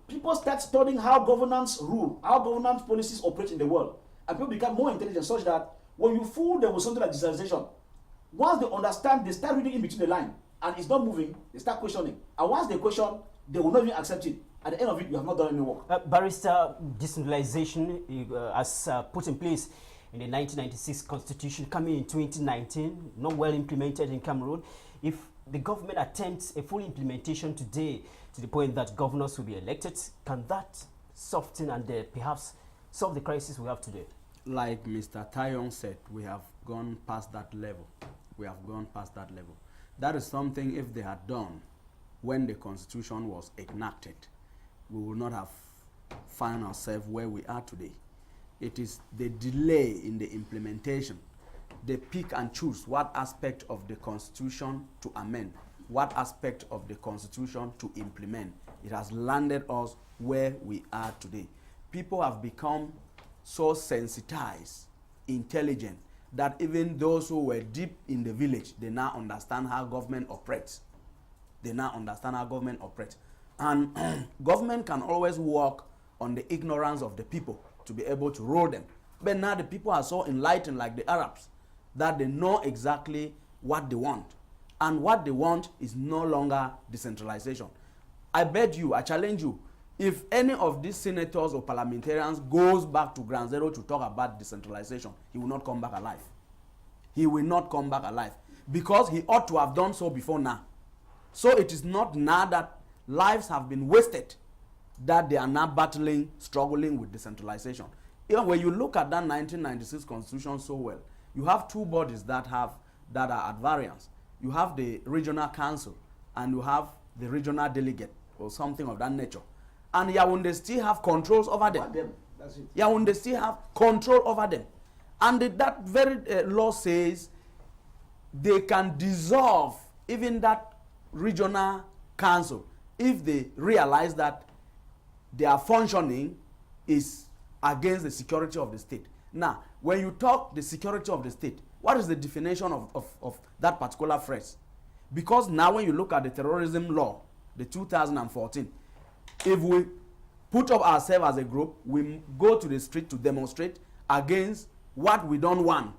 people start studying how governance rule, how governance policies operate in the world. And people become more intelligent such that when you fool them with something like digitalization, once they understand, they start reading in between the line and it's not moving, they start questioning. And once they question, they will not even accept it. At the end of it, you have not done any work. Barrister, decentralization as put in place in the 1996 Constitution coming in 2019, not well implemented in Cameroon. If the government attempts a full implementation today to the point that governors will be elected, can that soften and perhaps solve the crisis we have today? Like Mr. Tayon said, we have gone past that level. We have gone past that level. That is something if they had done when the Constitution was enacted, we would not have found ourselves where we are today. It is the delay in the implementation. They pick and choose what aspect of the Constitution to amend, what aspect of the Constitution to implement. It has landed us where we are today. People have become so sensitized, intelligent, that even those who were deep in the village, they now understand how government operates. They now understand how government operates. And government can always work on the ignorance of the people to be able to rule them. But now the people are so enlightened, like the Arabs, that they know exactly what they want. And what they want is no longer decentralization. I bet you, I challenge you, if any of these senators or parliamentarians goes back to ground zero to talk about decentralization, he will not come back alive. He will not come back alive. Because he ought to have done so before now. So it is not now that lives have been wasted that they are now battling, struggling with decentralization. Even when you look at that 1996 Constitution so well, you have two bodies that are at variance. You have the regional council and you have the regional delegate or something of that nature. And Yaoundé still have controls over them. That's it. Yaoundé still have control over them. And that very law says they can dissolve even that regional council if they realize that their functioning is against the security of the state. Now, when you talk the security of the state, what is the definition of that particular phrase? Because now when you look at the terrorism law, the 2014, if we put up ourselves as a group, we go to the street to demonstrate against what we don't want,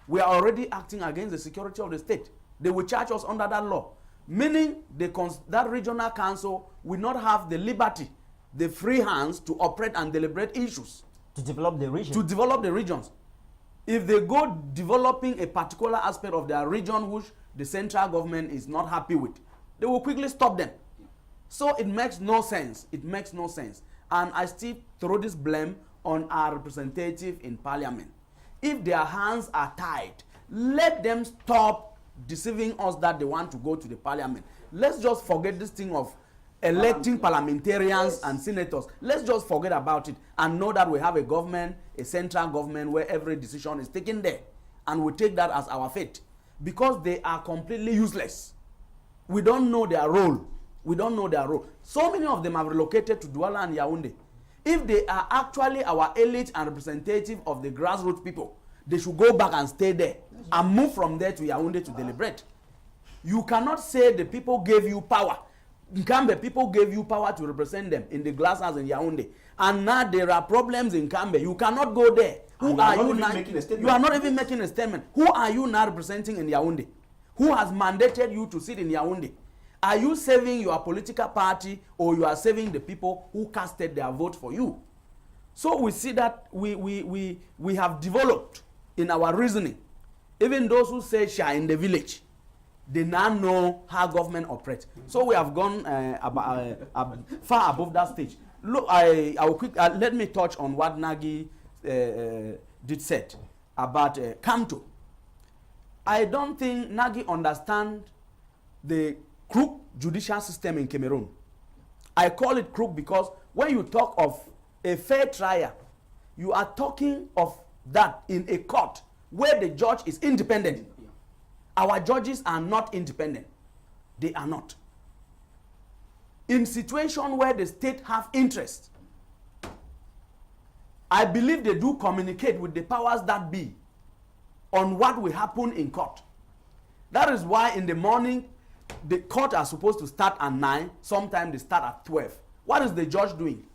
we are already acting against the security of the state. They will charge us under that law, meaning that regional council will not have the liberty, the free hands to operate and deliberate issues. To develop the region. To develop the regions. If they go developing a particular aspect of their region which the central government is not happy with, they will quickly stop them. So it makes no sense. It makes no sense. And I still throw this blame on our representative in parliament. If their hands are tied, let them stop deceiving us that they want to go to the parliament. Let's just forget this thing of electing parliamentarians and senators. Let's just forget about it and know that we have a government, a central government, where every decision is taken there. And we take that as our fate. Because they are completely useless. We don't know their role. We don't know their role. So many of them have relocated to Douala and Yaoundé. If they are actually our elite and representative of the grassroots people, they should go back and stay there and move from there to Yaoundé to deliberate. You cannot say the people gave you power. Nkambe people gave you power to represent them in the glass house in Yaoundé. And now there are problems in Nkambe. You cannot go there. Who are you now? You are not even making a statement. Who are you now representing in Yaoundé? Who has mandated you to sit in Yaoundé? Are you saving your political party, or you are saving the people who casted their vote for you? So we see that we have developed in our reasoning. Even those who say she are in the village, they now know how government operates. So we have gone far above that stage. Look, I will quick. Let me touch on what Nagy did said about Kamto. I don't think Nagy understands the crook judicial system in Cameroon. I call it crook because when you talk of a fair trial, you are talking of that in a court where the judge is independent. Our judges are not independent. They are not. In situation where the state have interest, I believe they do communicate with the powers that be on what will happen in court. That is why in the morning, the court are supposed to start at 9. Sometimes they start at 12. What is the judge doing?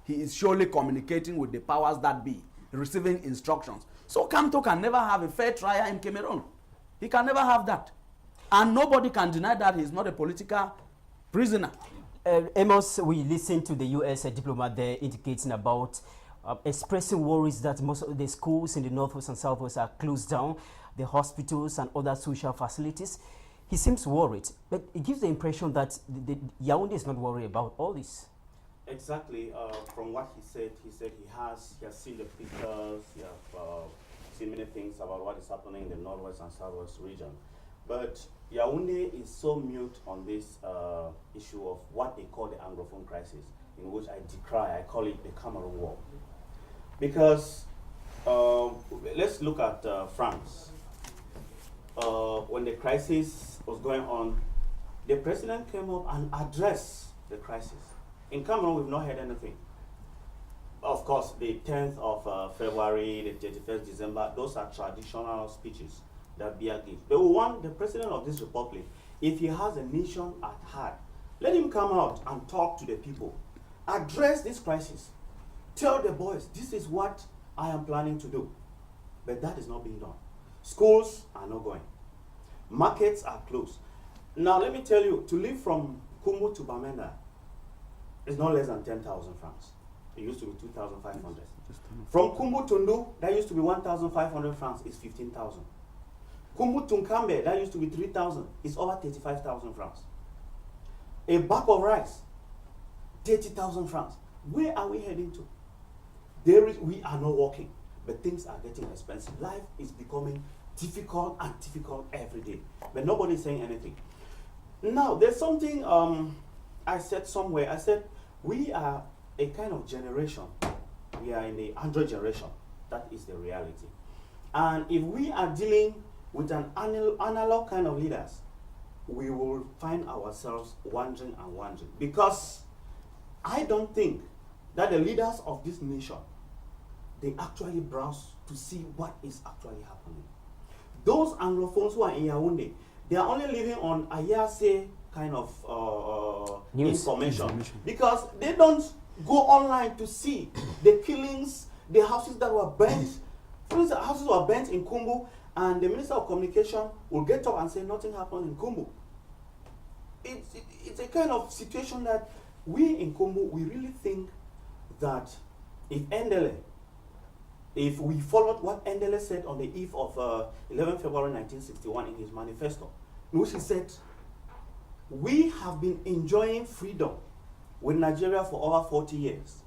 He is surely communicating with the powers that be, receiving instructions. So Kamto can never have a fair trial in Cameroon. He can never have that. And nobody can deny that he is not a political prisoner. Amos, we listened to the U.S. diplomat there indicating about expressing worries that most of the schools in the northwest and southwest are closed down, the hospitals and other social facilities. He seems worried, but it gives the impression that the Yaoundé is not worried about all this. Exactly. From what he said he has seen the pictures, he has seen many things about what is happening in the northwest and southwest region. But Yaoundé is so mute on this issue of what they call the Anglophone crisis, in which I decry, I call it the Cameroon War. Because let's look at France. When the crisis was going on, the president came up and addressed the crisis. In Cameroon, we've not heard anything. Of course, the 10th of February, the 31st December, those are traditional speeches that Biya gives. But we want the president of this republic, if he has a nation at heart, let him come out and talk to the people. Address this crisis. Tell the boys, this is what I am planning to do. But that is not being done. Schools are not going. Markets are closed. Now let me tell you, to live from Kumu to Bamenda is not less than 10,000 francs. It used to be 2,500. From Kumu to Ndu, that used to be 1,500 francs, is 15,000. Kumu to Nkambe, that used to be 3,000, is over 35,000 francs. A bag of rice, 30,000 francs. Where are we heading to? We are not working, but things are getting expensive. Life is becoming difficult and difficult every day, but nobody is saying anything. Now, there's something I said somewhere. I said, we are a kind of generation. We are in the Android generation. That is the reality. And if we are dealing with an analog kind of leaders, we will find ourselves wandering and wandering. Because I don't think that the leaders of this nation, they actually browse to see what is actually happening. Those Anglophones who are in Yaoundé, they are only living on Ayase kind of information because they don't go online to see the killings, the houses that were burnt. For instance, houses were burnt in Kumbu, and the Minister of Communication will get up and say nothing happened in Kumbu. It's a kind of situation that we in Kumbu, we really think that if we followed what Endele said on the eve of 11 February 1961 in his manifesto, in which he said, we have been enjoying freedom with Nigeria for over 40 years.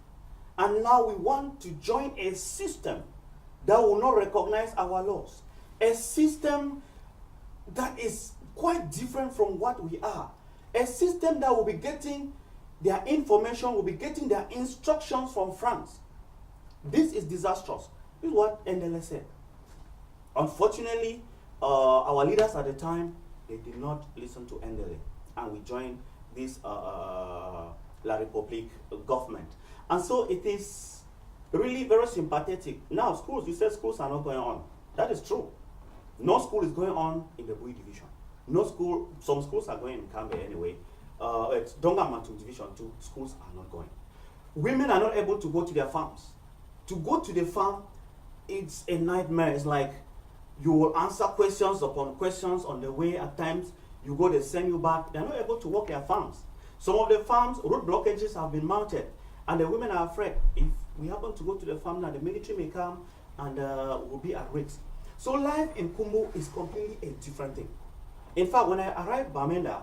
And now we want to join a system that will not recognize our laws. A system that is quite different from what we are. A system that will be getting their information, will be getting their instructions from France. This is disastrous. This is what Endele said. Unfortunately, our leaders at the time, they did not listen to Endele, and we joined this La République government. And so it is really very sympathetic. Now, schools, you said schools are not going on. That is true. No school is going on in the Bui division. No school, some schools are going in Kambe anyway. At Dongamatu division 2, schools are not going. Women are not able to go to their farms. To go to the farm, it's a nightmare. It's like you will answer questions upon questions on the way. At times, you go, they send you back. They're not able to work their farms. Some of the farms, road blockages have been mounted, and the women are afraid. If we happen to go to the farm now, the military may come and will be at risk. So life in Kumbu is completely a different thing. In fact, when I arrived Bamenda,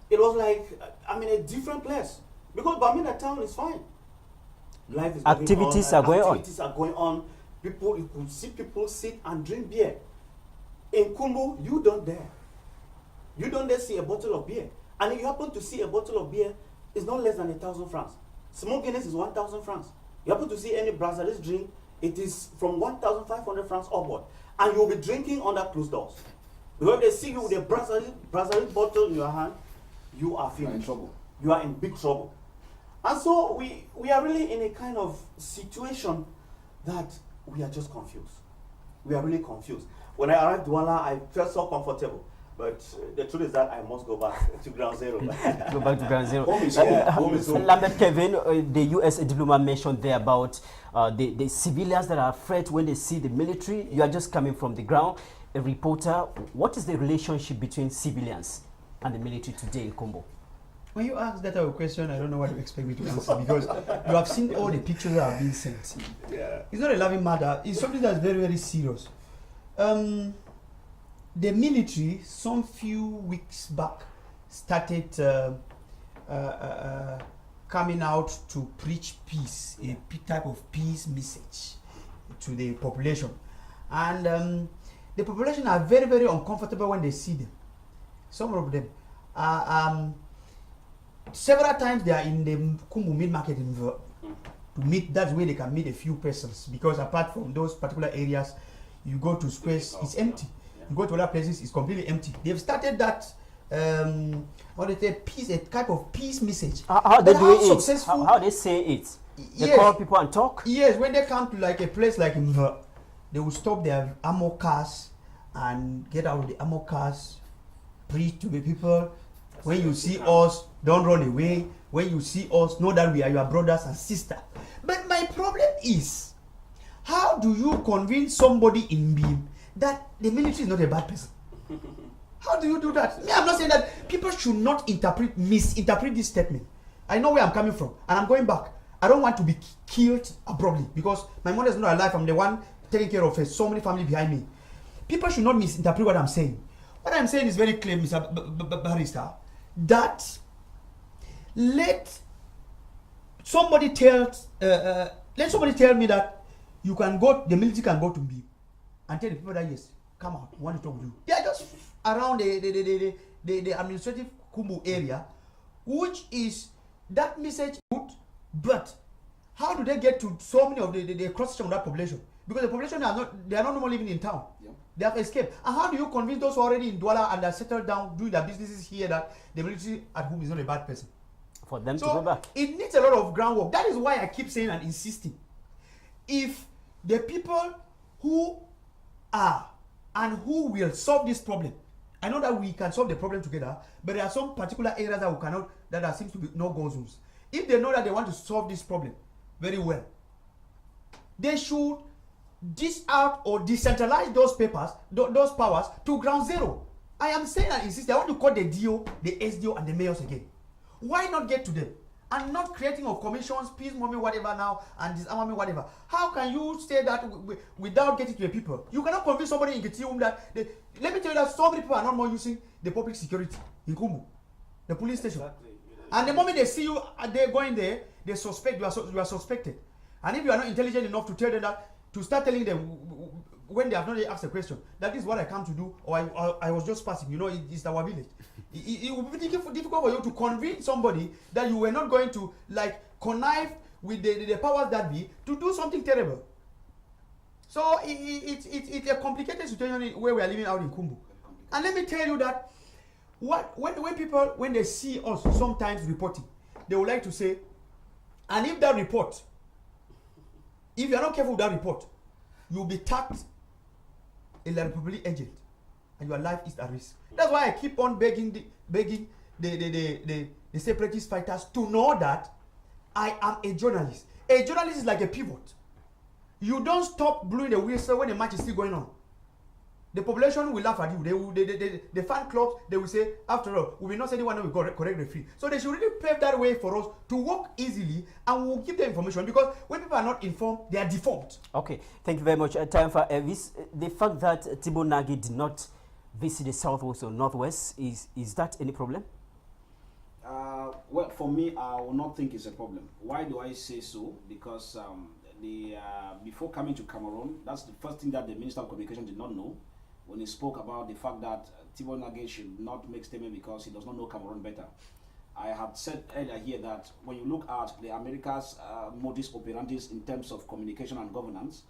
it was like I'm in a different place, because Bamenda town is fine. Life is activities are going on. Activities are going on. People, you could see people sit and drink beer. In Kumbu, you don't dare. You don't dare see a bottle of beer. And if you happen to see a bottle of beer, it's not less than 1,000 francs. Small Guinness is 1,000 francs. You happen to see any Brazilian drink, it is from 1,500 francs upward. And you'll be drinking under closed doors. Because if they see you with a Brazilian bottle in your hand, you are finished. In trouble. You are in big trouble. And so we are really in a kind of situation that we are just confused. We are really confused. When I arrived Douala, I felt so comfortable. But the truth is that I must go back to ground zero. Go back to ground zero. Home is here. Home is home. Lambert Kevin, the U.S. diplomat mentioned there about the civilians that are afraid when they see the military. You are just coming from the ground. A reporter, what is the relationship between civilians and the military today in Kumbu? When you ask that type of question, I don't know what to expect me to answer, because you have seen all the pictures that have been sent. Yeah. It's not a laughing matter. It's something that's very, very serious. The military, some few weeks back, started coming out to preach peace, a type of peace message to the population. And the population are very, very uncomfortable when they see them. Some of them are, several times they are in the Kumbu meat market to meet. That's where they can meet a few persons, because apart from those particular areas, you go to space, it's empty. You go to other places, it's completely empty. They've started that what is it, peace, a type of peace message. How they do it? How they say it? They call people and talk? Yes, when they come to like a place like Mva, they will stop their armor cars and get out of the armor cars, preach to the people. When you see us, don't run away. When you see us, know that we are your brothers and sisters. But my problem is, how do you convince somebody in Beam that the military is not a bad person? How do you do that? Me, I'm not saying that people should not misinterpret this statement. I know where I'm coming from, and I'm going back. I don't want to be killed abruptly, because my mother is not alive. I'm the one taking care of her, so many family behind me. People should not misinterpret what I'm saying. What I'm saying is very clear, Mr. Barrister, that let somebody tell me that you can go, the military can go to me and tell the people that yes, come out, we want to talk with you. They are just around the administrative Kumbu area, which is that message good, but how do they get to so many of the cross-section of that population? Because the population they are not normally living in town. Yeah. They have escaped. And how do you convince those who are already in Douala and are settled down doing their businesses here that the military at home is not a bad person? For them to So go back. it needs a lot of groundwork. That is why I keep saying and insisting. If the people who are and who will solve this problem, I know that we can solve the problem together, but there are some particular areas that we cannot, that there seems to be no go zones. If they know that they want to solve this problem very well, they should dish out or decentralize those papers, those powers to ground zero. I am saying and insisting, I want to call the DO, the SDO, and the mayors again. Why not get to them? And not creating of commissions, peace mommy, whatever now, and disarmament, whatever. How can you say that without getting to the people? You cannot convince somebody in Kitium that, let me tell you that so many people are not more using the public security in Kumu, the police station. Exactly. And the moment they see you, they're going there, they suspect, you are suspected. And if you are not intelligent enough to tell them that, to start telling them when they have not asked a question, that is what I come to do, or I was just passing, you know, it's our village. It will be difficult for you to convince somebody that you were not going to like connive with the powers that be to do something terrible. So it's a complicated situation where we are living out in Kumbu. And let me tell you that when people, when they see us sometimes reporting, they would like to say, and if that report, if you are not careful with that report, you will be tagged a Republic agent, and your life is at risk. That's why I keep on begging the separatist fighters to know that I am a journalist. A journalist is like a pivot. You don't stop blowing the whistle when the match is still going on. The population will laugh at you. The fan clubs, they will say, after all, we will not say anyone will correct referee. So they should really pave that way for us to work easily, and we'll give the information, because when people are not informed, they are deformed. Okay, thank you very much. Time for the fact that Tibo Nagy did not visit the southwest or northwest, is that any problem? Well, for me, I will not think it's a problem. Why do I say so? Because before coming to Cameroon, that's the first thing that the Minister of Communication did not know when he spoke about the fact that Tibo Nagy should not make statement because he does not know Cameroon better. I had said earlier here that when you look at the America's modus operandi in terms of communication and governance,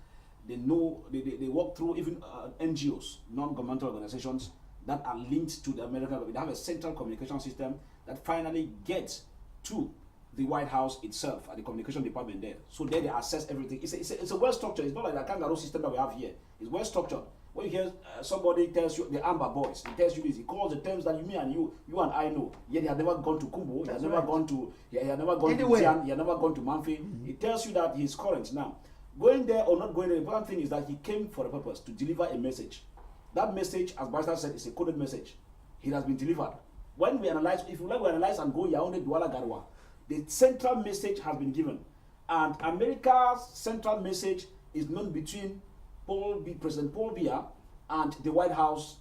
they know they work through even NGOs, non-governmental organizations that are linked to the American government. They have a central communication system that finally gets to the White House itself and the communication department there. So there they assess everything. It's a well structured. It's not like the kangaroo system that we have here. It's well structured. When you hear somebody tells you, the Amber Boys, he tells you this, he calls the terms that you and I know. Yet he had never gone to Kumbo, he had never gone to Tian, he had never gone to Manfi. He tells you that he's current now. Going there or not going there, the important thing is that he came for a purpose, to deliver a message. That message, as Barrister said, is a coded message. It has been delivered. When we analyze, if you like, we analyze and go Yaoundé, Douala, Garoua, the central message has been given. And America's central message is known between President Paul Biya and the White House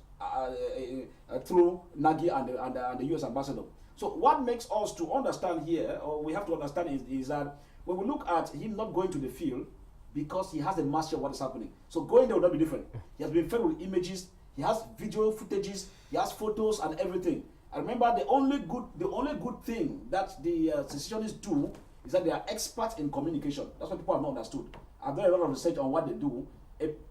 through Nagy and the US ambassador. So what makes us to understand here, or we have to understand, is that when we look at him not going to the field, because he has a mastery of what is happening. So going there will not be different. He has been fed with images, he has video footages, he has photos and everything. I remember the only good thing that the secessionists do is that they are experts in communication. That's what people have not understood. I've done a lot of research on what they do.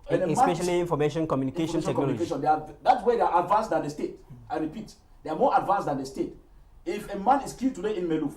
Especially information communication technology. That's where they are advanced than the state. I repeat, they are more advanced than the state. If a man is killed today in Meluf,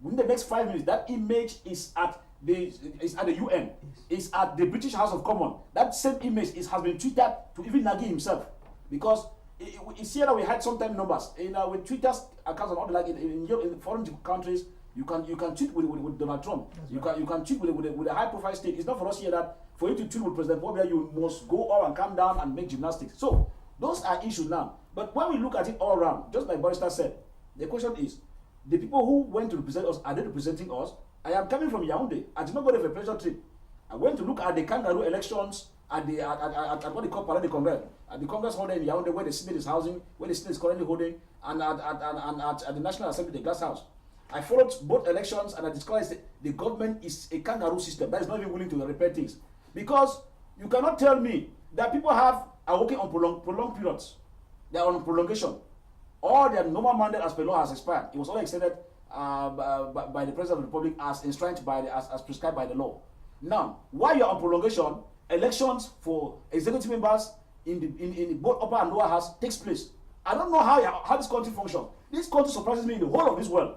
within the next 5 minutes, that image is at the UN, is at the British House of Commons. That same image has been tweeted to even Nagy himself, because it's here that we had sometime numbers with Twitter's accounts and all, like in foreign countries. You can tweet with Donald Trump. You can tweet with a high profile state. It's not for us here that for you to tweet with President Bobia, you must go up and come down and make gymnastics. So those are issues now. But when we look at it all around, just like Barrister said, the question is, the people who went to represent us, are they representing us? I am coming from Yaoundé. I did not go there for a pleasure trip. I went to look at the kangaroo elections at what they call Palais de Congrès, at the Congress hall in Yaoundé, where the Senate is housing, where the Senate is currently holding, and at the National Assembly, the Glass House. I followed both elections, and I discovered the government is a kangaroo system that is not even willing to repair things. Because you cannot tell me that people are working on prolonged periods. They are on prolongation. Or their normal mandate as per law has expired. It was only extended by the President of the Republic as enshrined as prescribed by the law. Now, while you are on prolongation, elections for executive members in both upper and lower house takes place. I don't know how this country functions. This country surprises me in the whole of this world.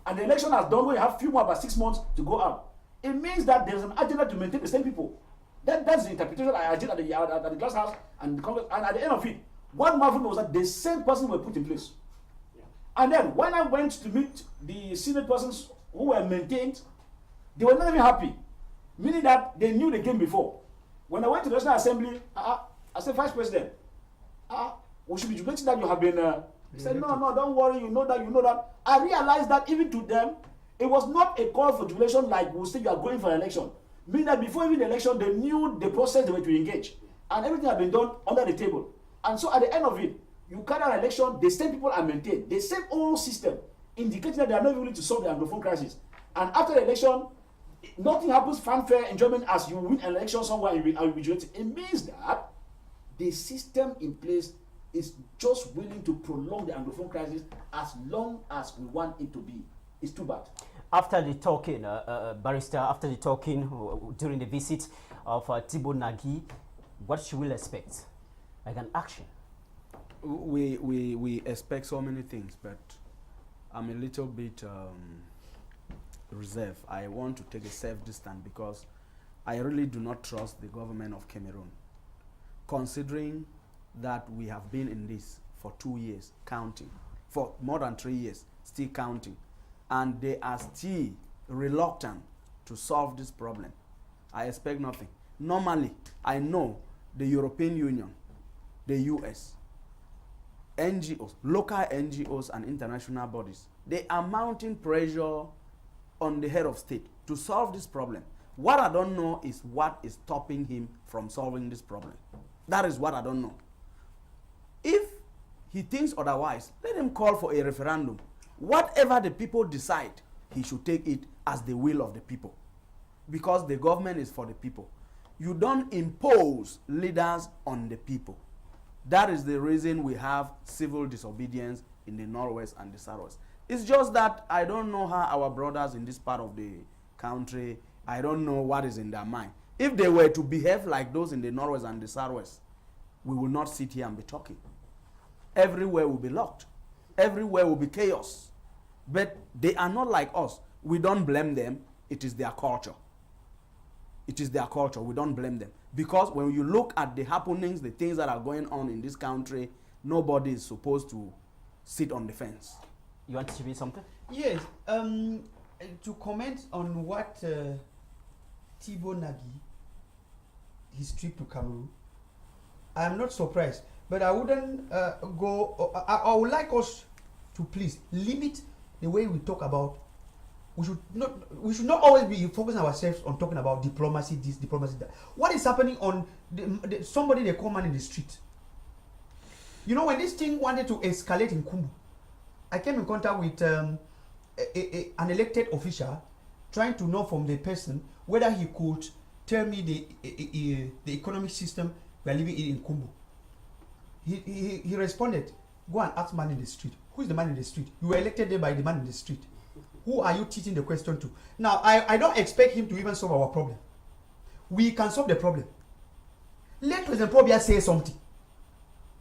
and the election has done, we have few more about 6 months to go out. It means that there is an agenda to maintain the same people. That's the interpretation I did at the glass house and the Congress. And at the end of it, what marvel was that the same person were put in place. Yeah. And then when I went to meet the Senate persons who were maintained, they were not even happy, meaning that they knew the game before. When I went to the National Assembly, I said, Vice President, we should be jubilating that you have been. He said, no, don't worry, you know that. I realized that even to them, it was not a call for jubilation like we say you are going for an election. Meaning that before even the election, they knew the process they were to engage. And everything had been done under the table. And so at the end of it, you carry an election, the same people are maintained. The same old system, indicating that they are not willing to solve the Anglophone crisis. And after the election, nothing happens, fanfare, enjoyment as you win an election somewhere and you will be jubilated. It means that the system in place is just willing to prolong the Anglophone crisis as long as we want it to be. It's too bad. After the talking, Barrister, after the talking during the visit of Thibault Nagy, what should we expect? Like an action? We expect so many things, but I'm a little bit reserved. I want to take a safe distance because I really do not trust the government of Cameroon, considering that we have been in this for 2 years, counting, for more than 3 years, still counting, and they are still reluctant to solve this problem. I expect nothing. Normally, I know the European Union, the US, NGOs, local NGOs and international bodies, they are mounting pressure on the head of state to solve this problem. What I don't know is what is stopping him from solving this problem. That is what I don't know. If he thinks otherwise, let him call for a referendum. Whatever the people decide, he should take it as the will of the people. Because the government is for the people. You don't impose leaders on the people. That is the reason we have civil disobedience in the Northwest and the Southwest. It's just that I don't know how our brothers in this part of the country, I don't know what is in their mind. If they were to behave like those in the Northwest and the Southwest, we will not sit here and be talking. Everywhere will be locked. Everywhere will be chaos. But they are not like us. We don't blame them. It is their culture. It is their culture. We don't blame them. Because when you look at the happenings, the things that are going on in this country, nobody is supposed to sit on the fence. You want to say something? Yes. To comment on what Thibault Nagy, his trip to Cameroon, I am not surprised. But I wouldn't go. I would like us to please limit the way we talk about. We should not always be focusing ourselves on talking about diplomacy, this, diplomacy, that. What is happening on somebody they call man in the street? You know, when this thing wanted to escalate in Kumbu, I came in contact with an elected official trying to know from the person whether he could tell me the economic system we are living in Kumbu. He responded, go and ask man in the street. Who is the man in the street? You were elected there by the man in the street. Who are you teaching the question to? Now, I don't expect him to even solve our problem. We can solve the problem. Let President Paul Biya say something.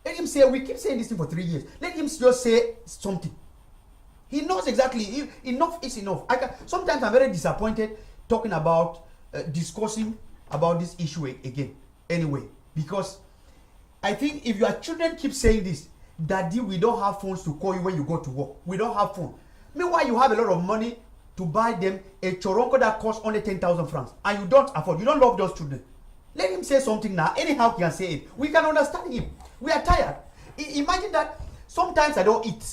Let him say, we keep saying this thing for 3 years. Let him just say something. He knows exactly. Enough is enough. Sometimes I'm very disappointed talking about, discussing about this issue again. Anyway, because I think if your children keep saying this, Daddy, we don't have phones to call you when you go to work. We don't have phone. Meanwhile, you have a lot of money to buy them a choronko that costs only 10,000 francs, and you don't afford. You don't love those children. Let him say something now. Anyhow, he can say it. We can understand him. We are tired. Imagine that sometimes I don't eat.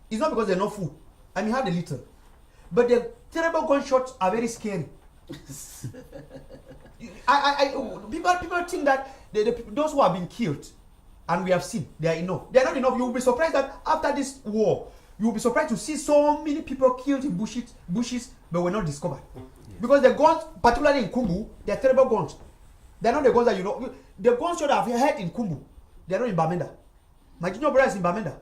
It's not because there's no food. I may have a little. But the terrible gunshots are very scary. People think that those who have been killed, and we have seen, they are enough. They are not enough. You will be surprised that after this war, you will be surprised to see so many people killed in bushes, but were not discovered. Yes. Because the guns, particularly in Kumbu, they are terrible guns. They are not the guns that you know. The guns that I've heard in Kumbu, they are not in Bamenda. My junior brother is in Bamenda.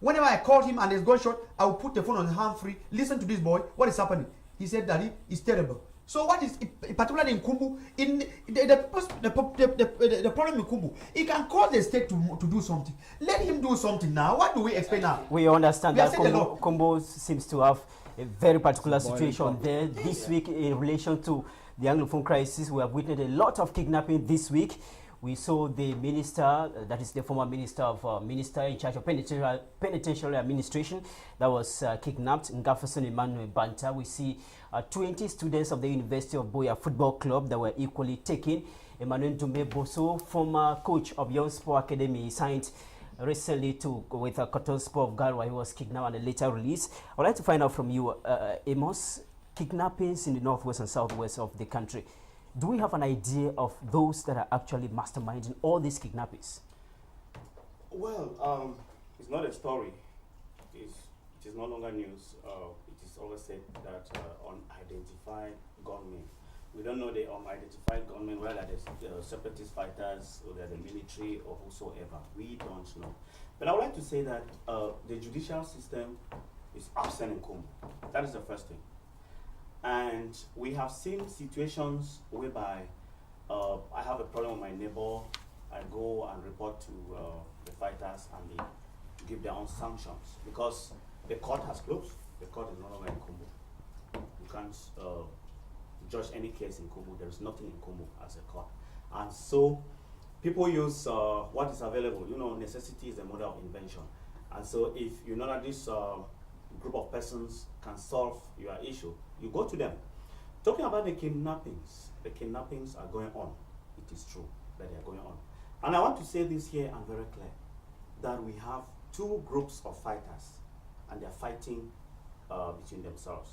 Whenever I called him and there's gunshot, I will put the phone on hand free. Listen to this boy. What is happening? He said, Daddy, it's terrible. So what is, particularly in Kumbu, in the problem in Kumbu, it can cause the state to do something. Let him do something now. What do we expect now? We understand that Kumbu seems to have a very particular Boiling situation point. there. This week, in relation to the Anglophone crisis, we have witnessed a lot of kidnapping this week. We saw the minister, that is the former minister in charge of penitentiary administration, that was kidnapped, Ngafferson Emmanuel Banta. We see 20 students of the University of Boya Football Club that were equally taken. Emmanuel Dumbe Boso, former coach of Young Sport Academy, he signed recently with Cotton Sport of Galway. He was kidnapped and later released. I'd like to find out from you, Amos, kidnappings in the northwest and southwest of the country. Do we have an idea of those that are actually masterminding all these kidnappings? Well, it's not a story. It is no longer news. It is always said that unidentified gunmen. We don't know the unidentified gunmen, whether they're separatist fighters or they're the military or whosoever. We don't know. But I would like to say that the judicial system is absent in Congo. That is the first thing. And we have seen situations whereby I have a problem with my neighbor, I go and report to the fighters and they give their own sanctions because the court has closed. The court is no longer in Congo. You can't judge any case in Congo. There is nothing in Congo as a court. And so people use what is available. You know, necessity is the mother of invention. And so if you know that this group of persons can solve your issue, you go to them. Talking about the kidnappings are going on. It is true that they are going on. And I want to say this here and very clear, that we have two groups of fighters and they're fighting between themselves.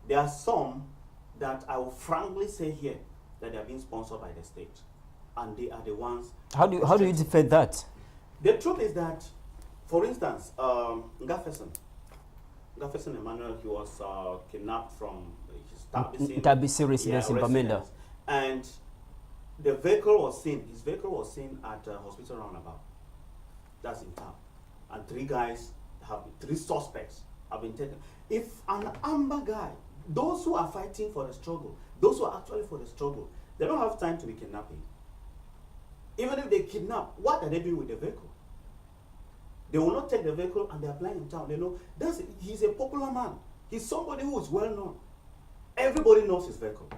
There are some that I will frankly say here that they are being sponsored by the state, and they are the ones. How do you defend that? The truth is that, for instance, Ngafferson Emmanuel, he was kidnapped from his Tabisi residence in Bamenda. And the vehicle was seen, his vehicle was seen at Hospital Roundabout. That's in town. And three suspects have been taken. If an amber guy, those who are fighting for the struggle, those who are actually for the struggle, they don't have time to be kidnapping. Even if they kidnap, what are they doing with the vehicle? They will not take the vehicle and they are applying in town. They know he's a popular man. He's somebody who is well known. Everybody knows his vehicle.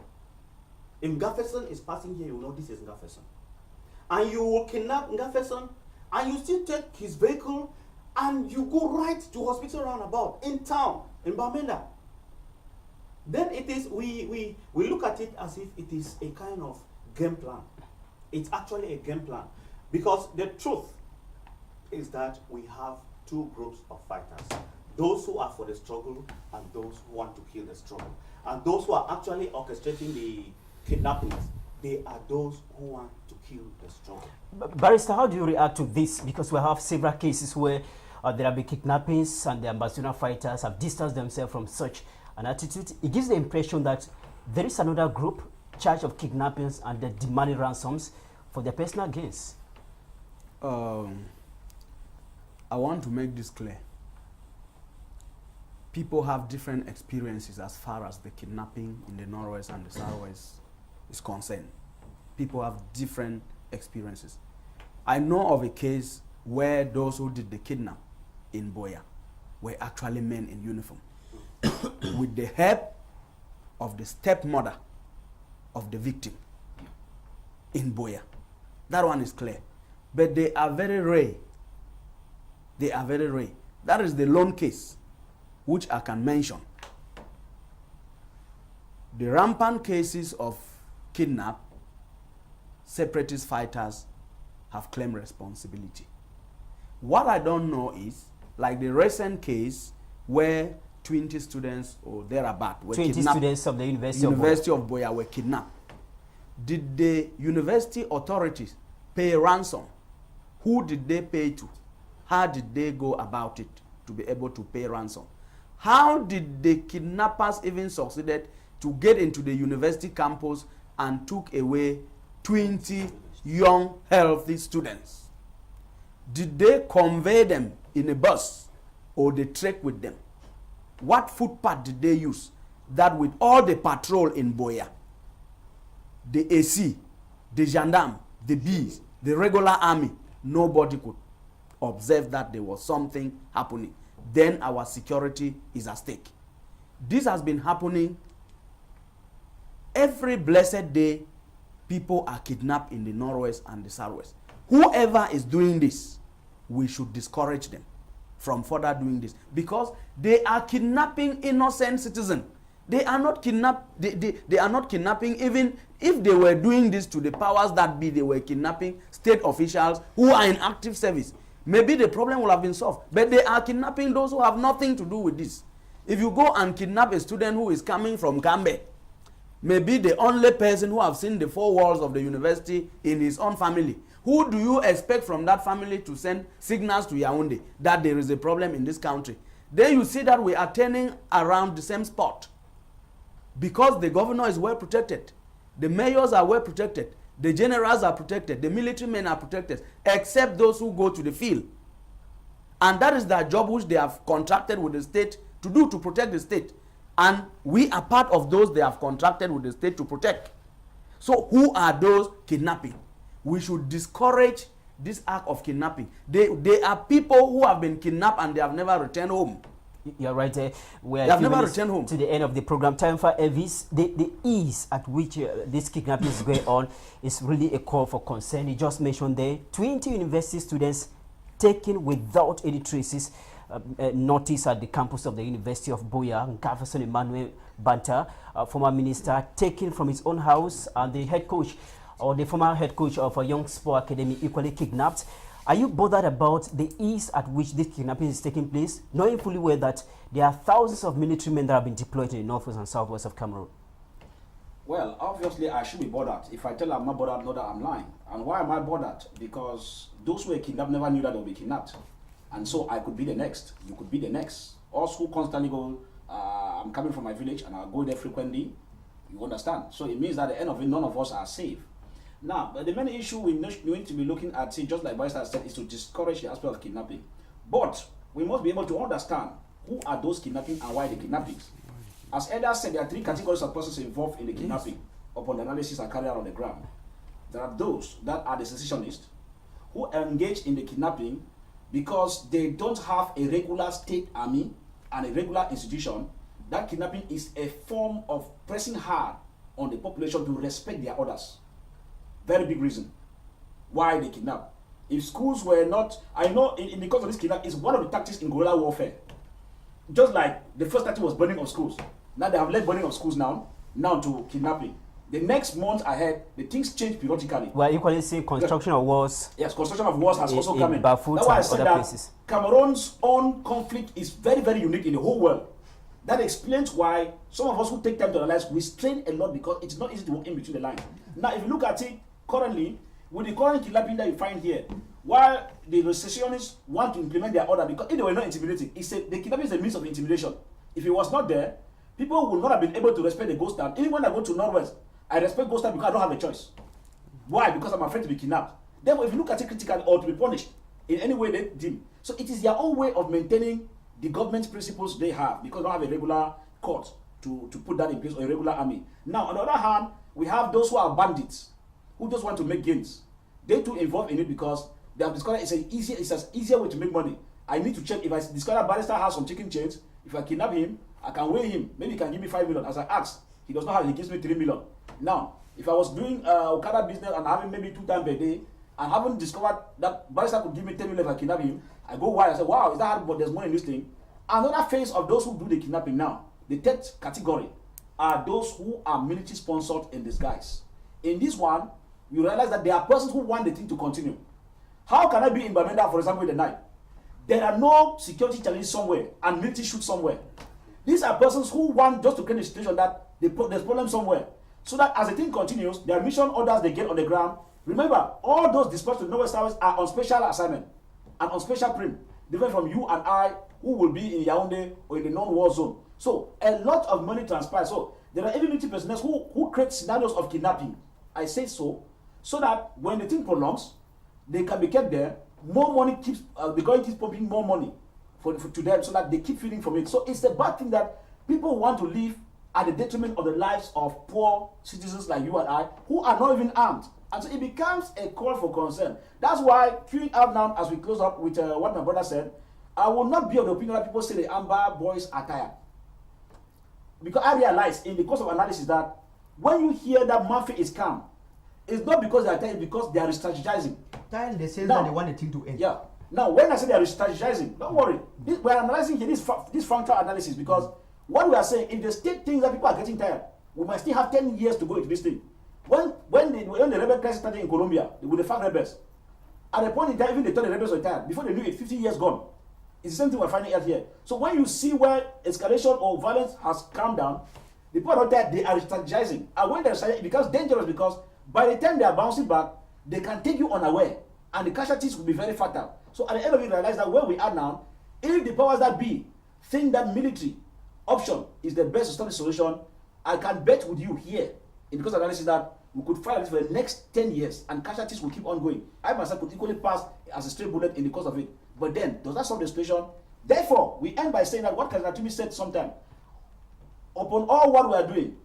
If Ngafferson is passing here, you know this is Ngafferson. And you will kidnap Ngafferson and you still take his vehicle and you go right to Hospital Roundabout in town, in Bamenda. Then it is, we look at it as if it is a kind of game plan. It's actually a game plan. Because the truth is that we have two groups of fighters. Those who are for the struggle and those who want to kill the struggle. And those who are actually orchestrating the kidnappings, they are those who want to kill the struggle. Barrister, how do you react to this? Because we have several cases where there have been kidnappings and the ambassador fighters have distanced themselves from such an attitude. It gives the impression that there is another group charged of kidnappings and they're demanding ransoms for their personal gains. I want to make this clear. People have different experiences as far as the kidnapping in the Northwest and the Southwest is concerned. People have different experiences. I know of a case where those who did the kidnap in Boya were actually men in uniform with the help of the stepmother of the victim in Boya. That one is clear. But they are very rare. They are very rare. That is the lone case which I can mention. The rampant cases of kidnap, separatist fighters have claimed responsibility. What I don't know is, like the recent case where 20 students or thereabout were 20 kidnapped. students of the University of Boya were kidnapped. Did the university authorities pay ransom? Who did they pay to? How did they go about it to be able to pay ransom? How did the kidnappers even succeeded to get into the university campus and took away 20 young, healthy students? Did they convey them in a bus or they trek with them? What footpath did they use? That with all the patrol in Boya, the AC, the gendarme, the bees, the regular army, nobody could observe that there was something happening. Then our security is at stake. This has been happening every blessed day. People are kidnapped in the northwest and the southwest. Whoever is doing this, we should discourage them from further doing this, because they are kidnapping innocent citizens. They are not they are not kidnapping. Even if they were doing this to the powers that be, they were kidnapping state officials who are in active service. Maybe the problem will have been solved. But they are kidnapping those who have nothing to do with this. If you go and kidnap a student who is coming from Gambia, maybe the only person who have seen the four walls of the university in his own family, who do you expect from that family to send signals to Yaoundé that there is a problem in this country? Then you see that we are turning around the same spot, because the governor is well protected, the mayors are well protected, the generals are protected, the military men are protected, except those who go to the field. And that is their job, which they have contracted with the state to do, to protect the state. And we are part of those they have contracted with the state to protect. So who are those kidnapping? We should discourage this act of kidnapping. They are people who have been kidnapped and they have never returned home. You're right. They have never returned home. To the end of the program. Time for Elvis. The ease at which this kidnapping is going on is really a call for concern. You just mentioned there 20 university students taken without any traces. Notice at the campus of the University of Buea. Professor Emmanuel Banta, former minister, taken from his own house, and the head coach, or the former head coach of a Young Sport Academy, equally kidnapped. Are you bothered about the ease at which this kidnapping is taking place, knowing fully well that there are thousands of military men that have been deployed in the northwest and southwest of Cameroon? Well, obviously, I should be bothered. If I tell I'm not bothered, know that I'm lying. And why am I bothered? Because those who were kidnapped never knew that they would be kidnapped. And so I could be the next. You could be the next. Us who constantly go, I'm coming from my village and I'll go there frequently. You understand? So it means that at the end of it, none of us are safe. Now, but the main issue we need to be looking at, just like Barrister said, is to discourage the aspect of kidnapping. But we must be able to understand who are those kidnapping and why the kidnapping. As elders said, there are three categories of persons involved in the kidnapping upon the analysis are carried out on the ground. There are those that are the secessionists who engage in the kidnapping because they don't have a regular state army and a regular institution. That kidnapping is a form of pressing hard on the population to respect their orders. Very big reason why they kidnap. If schools were not, I know in the course of this kidnap is one of the tactics in guerrilla warfare. Just like the first tactic was burning of schools. Now they have led burning of schools now to kidnapping. The next month ahead, the things change periodically. We're equally seeing construction of walls. Yes, construction of walls has also come in. That's why I said that places. Cameroon's own conflict is very, very unique in the whole world. That explains why some of us who take time to analyze, we strain a lot because it's not easy to walk in between the lines. Now, if you look at it currently, with the current kidnapping that you find here, while the secessionists want to implement their order, because if they were not intimidating, the kidnapping is a means of intimidation. If it was not there, people would not have been able to respect the ghost town. Even when I go to Northwest, I respect ghost town because I don't have a choice. Why? Because I'm afraid to be kidnapped. Therefore, if you look at it critically or to be punished in any way they deem, so it is their own way of maintaining the government principles they have, because they don't have a regular court to put that in place, or a regular army. Now, on the other hand, we have those who are bandits, who just want to make gains. They too involved in it because they have discovered it's an easier way to make money. I need to check if I discover Barrister has some chicken chains. If I kidnap him, I can weigh him. Maybe he can give me 5 million. As I asked, he does not have. He gives me 3 million. Now, if I was doing Okada business and having maybe 2 times per day, and haven't discovered that Barrister could give me 10 million if I kidnap him, I go wide. I say, wow, is that hard? But there's money in this thing. Another phase of those who do the kidnapping now, the third category, are those who are military sponsored in disguise. In this one, you realize that there are persons who want the thing to continue. How can I be in Bamenda, for example, in the night? There are no security challenges somewhere and military shoot somewhere. These are persons who want just to create a situation that there's problem somewhere. So that as the thing continues, their mission orders they get on the ground. Remember, all those dispatched to the Northwest Service are on special assignment and on special prim, different from you and I, who will be in Yaoundé or in the non-war zone. So a lot of money transpires. So there are even military personnel who create scenarios of kidnapping. I say so that when the thing prolongs, they can be kept there. More money keeps the government keeps pumping more money to them, so that they keep feeding from it. So it's a bad thing that people want to live at the detriment of the lives of poor citizens like you and I, who are not even armed. And so it becomes a call for concern. That's why, queuing out now as we close up with what my brother said, I will not be of the opinion that people say the Amber boys are tired. because I realize in the course of analysis that when you hear that mafia is calm, it's not because they are tired, because they are strategizing. Tired in the sense Now- that they want the thing to end. Yeah. Now, when I say they are strategizing, don't worry. We are analyzing here this frontal analysis, because what we are saying, if the state thinks that people are getting tired, we might still have 10 years to go into this thing. When the rebel crisis started in Colombia with the FARC rebels, at the point in time, even they thought the rebels were tired. Before they knew it, 50 years gone. It's the same thing we're finding out here. So when you see where escalation or violence has calmed down, the people are not tired, they are strategizing. And when they're strategizing, it becomes dangerous, because by the time they are bouncing back, they can take you unaware, and the casualties will be very fatal. So at the end of it, realize that where we are now, if the powers that be think that military option is the best sustainable solution, I can bet with you here in the course of analysis that we could fight this for the next 10 years and casualties will keep on going. I myself could equally pass as a stray bullet in the course of it. But then, does that solve the situation? Therefore, we end by saying that what Kanatumi said sometime, upon all what we are doing,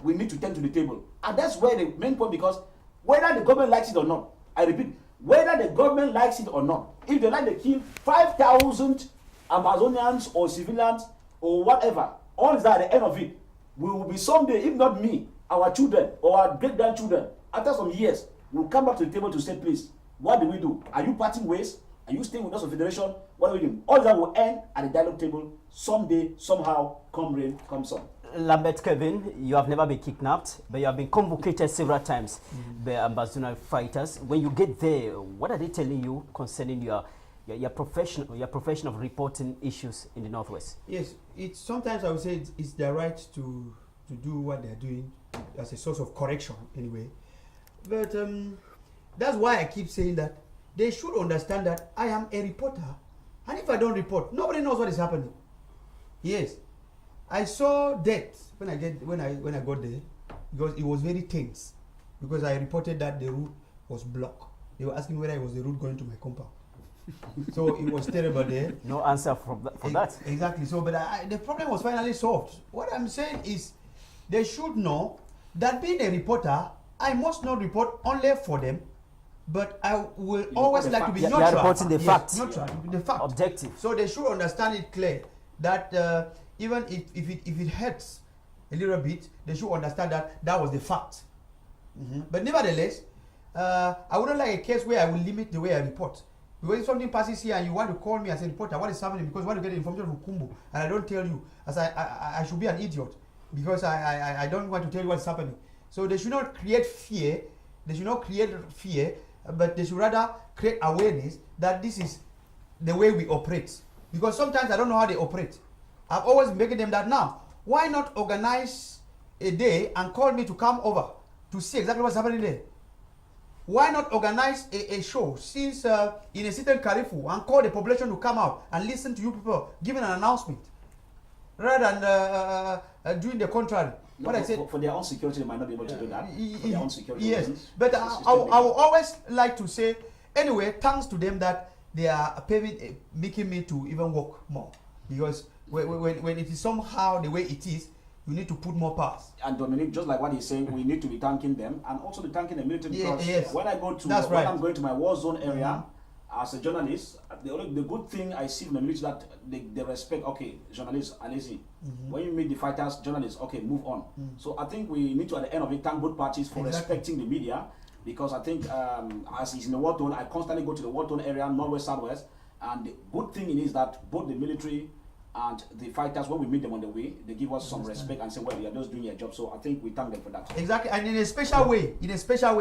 we need to turn to the table. And that's where the main point, because whether the government likes it or not, I repeat, whether the government likes it or not, if they like to kill 5,000 Amazonians or civilians or whatever, all is that at the end of it, we will be someday, if not me, our children or our great-grandchildren, after some years, will come back to the table to say, please, what do we do? Are you parting ways? Are you staying with us in federation? What are we doing? All that will end at the dialogue table someday, somehow, come rain, come sun. Lambert Kevin, you have never been kidnapped, but you have been convocated several times by Amazonian fighters. When you get there, what are they telling you concerning your profession of reporting issues in the Northwest? Yes, it's sometimes I would say it's their right to do what they're doing as a source of correction anyway. But that's why I keep saying that they should understand that I am a reporter, and if I don't report, nobody knows what is happening. Yes, I saw death when I got there, because it was very tense, because I reported that the route was blocked. They were asking whether it was the route going to my compound. So it was terrible there. No answer for that. Exactly. So, but the problem was finally solved. What I'm saying is, they should know that being a reporter, I must not report only for them, but I will always like to be neutral. You are reporting the facts. Neutral, the fact. Objective. So they should understand it clear that even if it hurts a little bit, they should understand that was the fact. But nevertheless, I wouldn't like a case where I will limit the way I report. Because if something passes here and you want to call me as a reporter, what is happening? Because you want to get information from Kumbu, and I don't tell you, as I should be an idiot, because I don't want to tell you what's happening. So they should not create fear. They should not create fear, but they should rather create awareness that this is the way we operate. Because sometimes I don't know how they operate. I've always been making them that now. Why not organize a day and call me to come over to see exactly what's happening there? Why not organize a show since in a certain Karifu and call the population to come out and listen to you people giving an announcement rather than doing the contrary? No, what I said, for their own security, they might not be able to do that. For their own security yes, reasons. but I will always like to say, anyway, thanks to them that they are making me to even work more. Because when it is somehow the way it is, you need to put more powers. And Dominic, just like what he's saying, we need to be thanking them and also be thanking the military, because yes. when I go to I'm going to my war zone area as a journalist, the good thing I see from the military that they respect. Okay, journalists are lazy. When you meet the fighters, journalists, okay, move on. So I think we need to, at the end of it, thank both parties for respecting the media, because I think as is in the war zone, I constantly go to the war zone area, northwest, southwest, and the good thing is that both the military and the fighters, when we meet them on the way, they give us some respect and say, well, you are just doing your job. So I think we thank them for that. Exactly, and in a special way,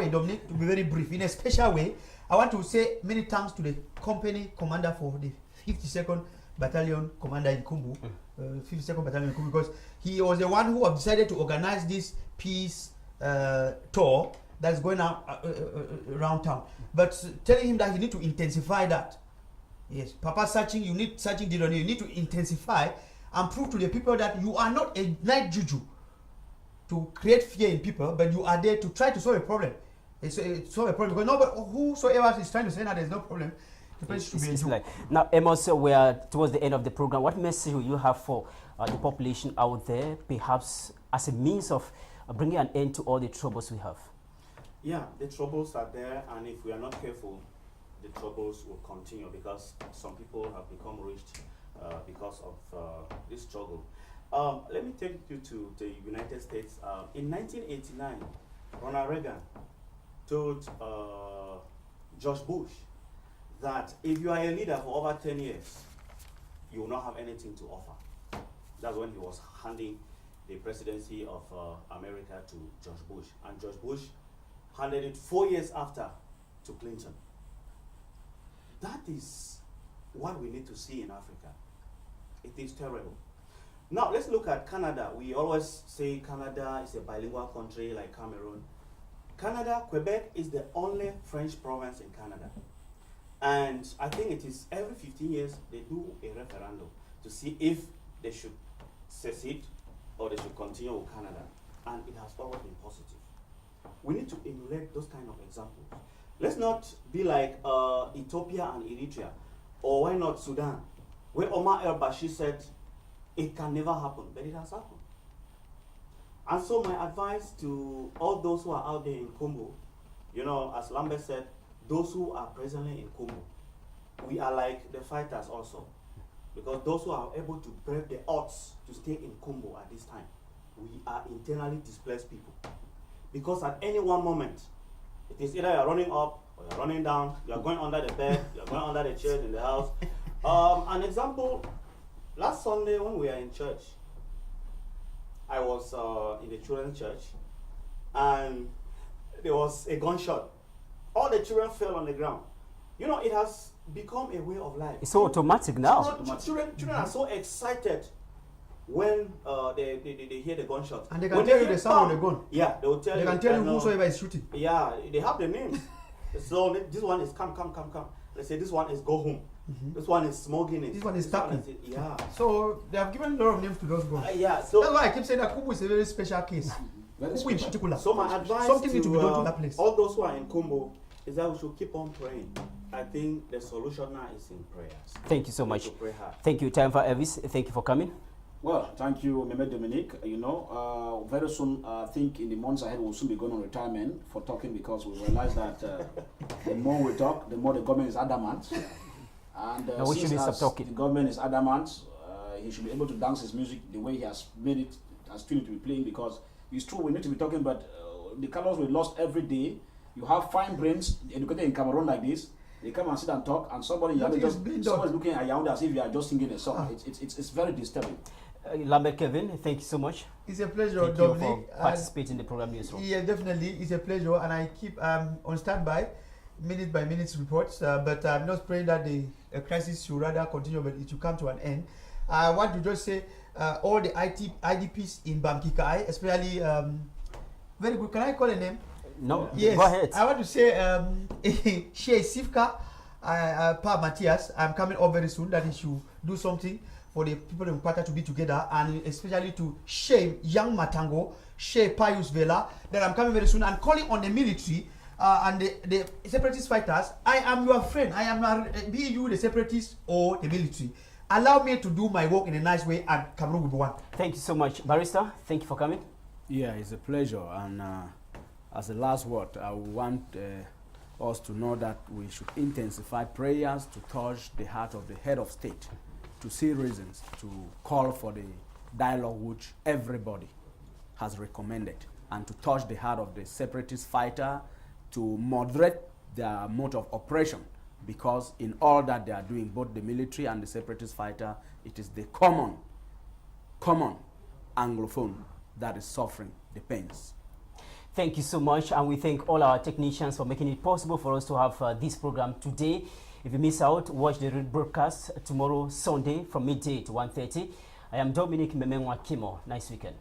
Dominic, to be very brief, in a special way, I want to say many thanks to the company commander for the 52nd Battalion commander in Kumbu, 52nd Battalion in Kumbu, because he was the one who have decided to organize this peace tour that's going out around town. But telling him that he need to intensify that. Yes, Papa searching, you need to intensify and prove to the people that you are not a night juju to create fear in people, but you are there to try to solve a problem. Solve a problem, because nobody, whosoever is trying to say that there's no problem, the person should be now, Amos, we are towards the end of the program. What message will you have for the population out there, perhaps as a means of bringing an end to all the troubles we have? Yeah, the troubles are there, and if we are not careful, the troubles will continue, because some people have become rich because of this struggle. Let me take you to the United States. In 1989, Ronald Reagan told George Bush that if you are a leader for over 10 years, you will not have anything to offer. That's when he was handing the presidency of America to George Bush. And George Bush handed it 4 years after to Clinton. That is what we need to see in Africa. It is terrible. Now, let's look at Canada. We always say Canada is a bilingual country like Cameroon. Canada, Quebec is the only French province in Canada. And I think it is every 15 years they do a referendum to see if they should secede or they should continue with Canada. And it has always been positive. We need to emulate those kind of examples. Let's not be like Ethiopia and Eritrea, or why not Sudan, where Omar el-Bashir said it can never happen, but it has happened. And so my advice to all those who are out there in Congo, you know, as Lambert said, those who are presently in Congo, we are like the fighters also. Because those who are able to brave the odds to stay in Congo at this time, we are internally displaced people. Because at any one moment, it is either you're running up or you're running down, you're going under the bed, you're going under the chairs in the house. An example, last Sunday when we were in church, I was in the children's church, and there was a gunshot. All the children fell on the ground. You know, it has become a way of life. It's so automatic now. Children are so excited when they hear the gunshot. And they can tell you the sound of the gun. Yeah, they will tell you. They can tell you whosoever is shooting. Yeah, they have the names. So this one is come. They say this one is go home. This one is smoking it. This one is tapping. Yeah. So they have given a lot of names to those guns. Yeah. So that's why I keep saying that Kumu is a very special case. Very in particular. So my advice something to needs to be done to that place. all those who are in Kumbo is that we should keep on praying. I think the solution now is in prayers. Thank you so much. Pray hard. Thank you, Time for Elvis. Thank you for coming. Well, thank you, Mehmet Dominic. You know, very soon, I think in the months ahead, we'll soon be going on retirement for talking, because we realize that the more we talk, the more the government is adamant. And we should stop talking. The government is adamant, he should be able to dance his music the way he has made it, has tuned it to be playing, because it's true, we need to be talking, but the colors we lost every day. You have fine brains, educated in Cameroon like this, they come and sit and talk, and somebody's looking at you as if you are just singing a song. It's very disturbing. Lambert Kevin, thank you so much. It's a pleasure, Thank you Dominic. for participating in the program Newsroom. Yeah, definitely, it's a pleasure, and I keep on standby, minute by minute reports. But I'm not praying that the crisis should rather continue, but it should come to an end. I want to just say, all the IDPs in Bamkikai, especially, very good. Can I call a name? No, yes. Go ahead. I want to say, Shea Sifka, Pa Matthias, I'm coming up very soon, that he should do something for the people in Kwata to be together, and especially to Shea Young Matango, Shea Pius Vela, that I'm coming very soon, and calling on the military and the separatist fighters. I am your friend. I am not, be you the separatists or the military. Allow me to do my work in a nice way, and Cameroon will be one. Thank you so much, Barrister. Thank you for coming. Yeah, it's a pleasure. And as a last word, I want us to know that we should intensify prayers to touch the heart of the head of state, to see reasons to call for the dialogue which everybody has recommended, and to touch the heart of the separatist fighter to moderate their mode of operation, because in all that they are doing, both the military and the separatist fighter, it is the common Anglophone that is suffering the pains. Thank you so much, and we thank all our technicians for making it possible for us to have this program today. If you miss out, watch the broadcast tomorrow, Sunday, from midday to 1:30. I am Dominic Memengwa Kimo. Nice weekend.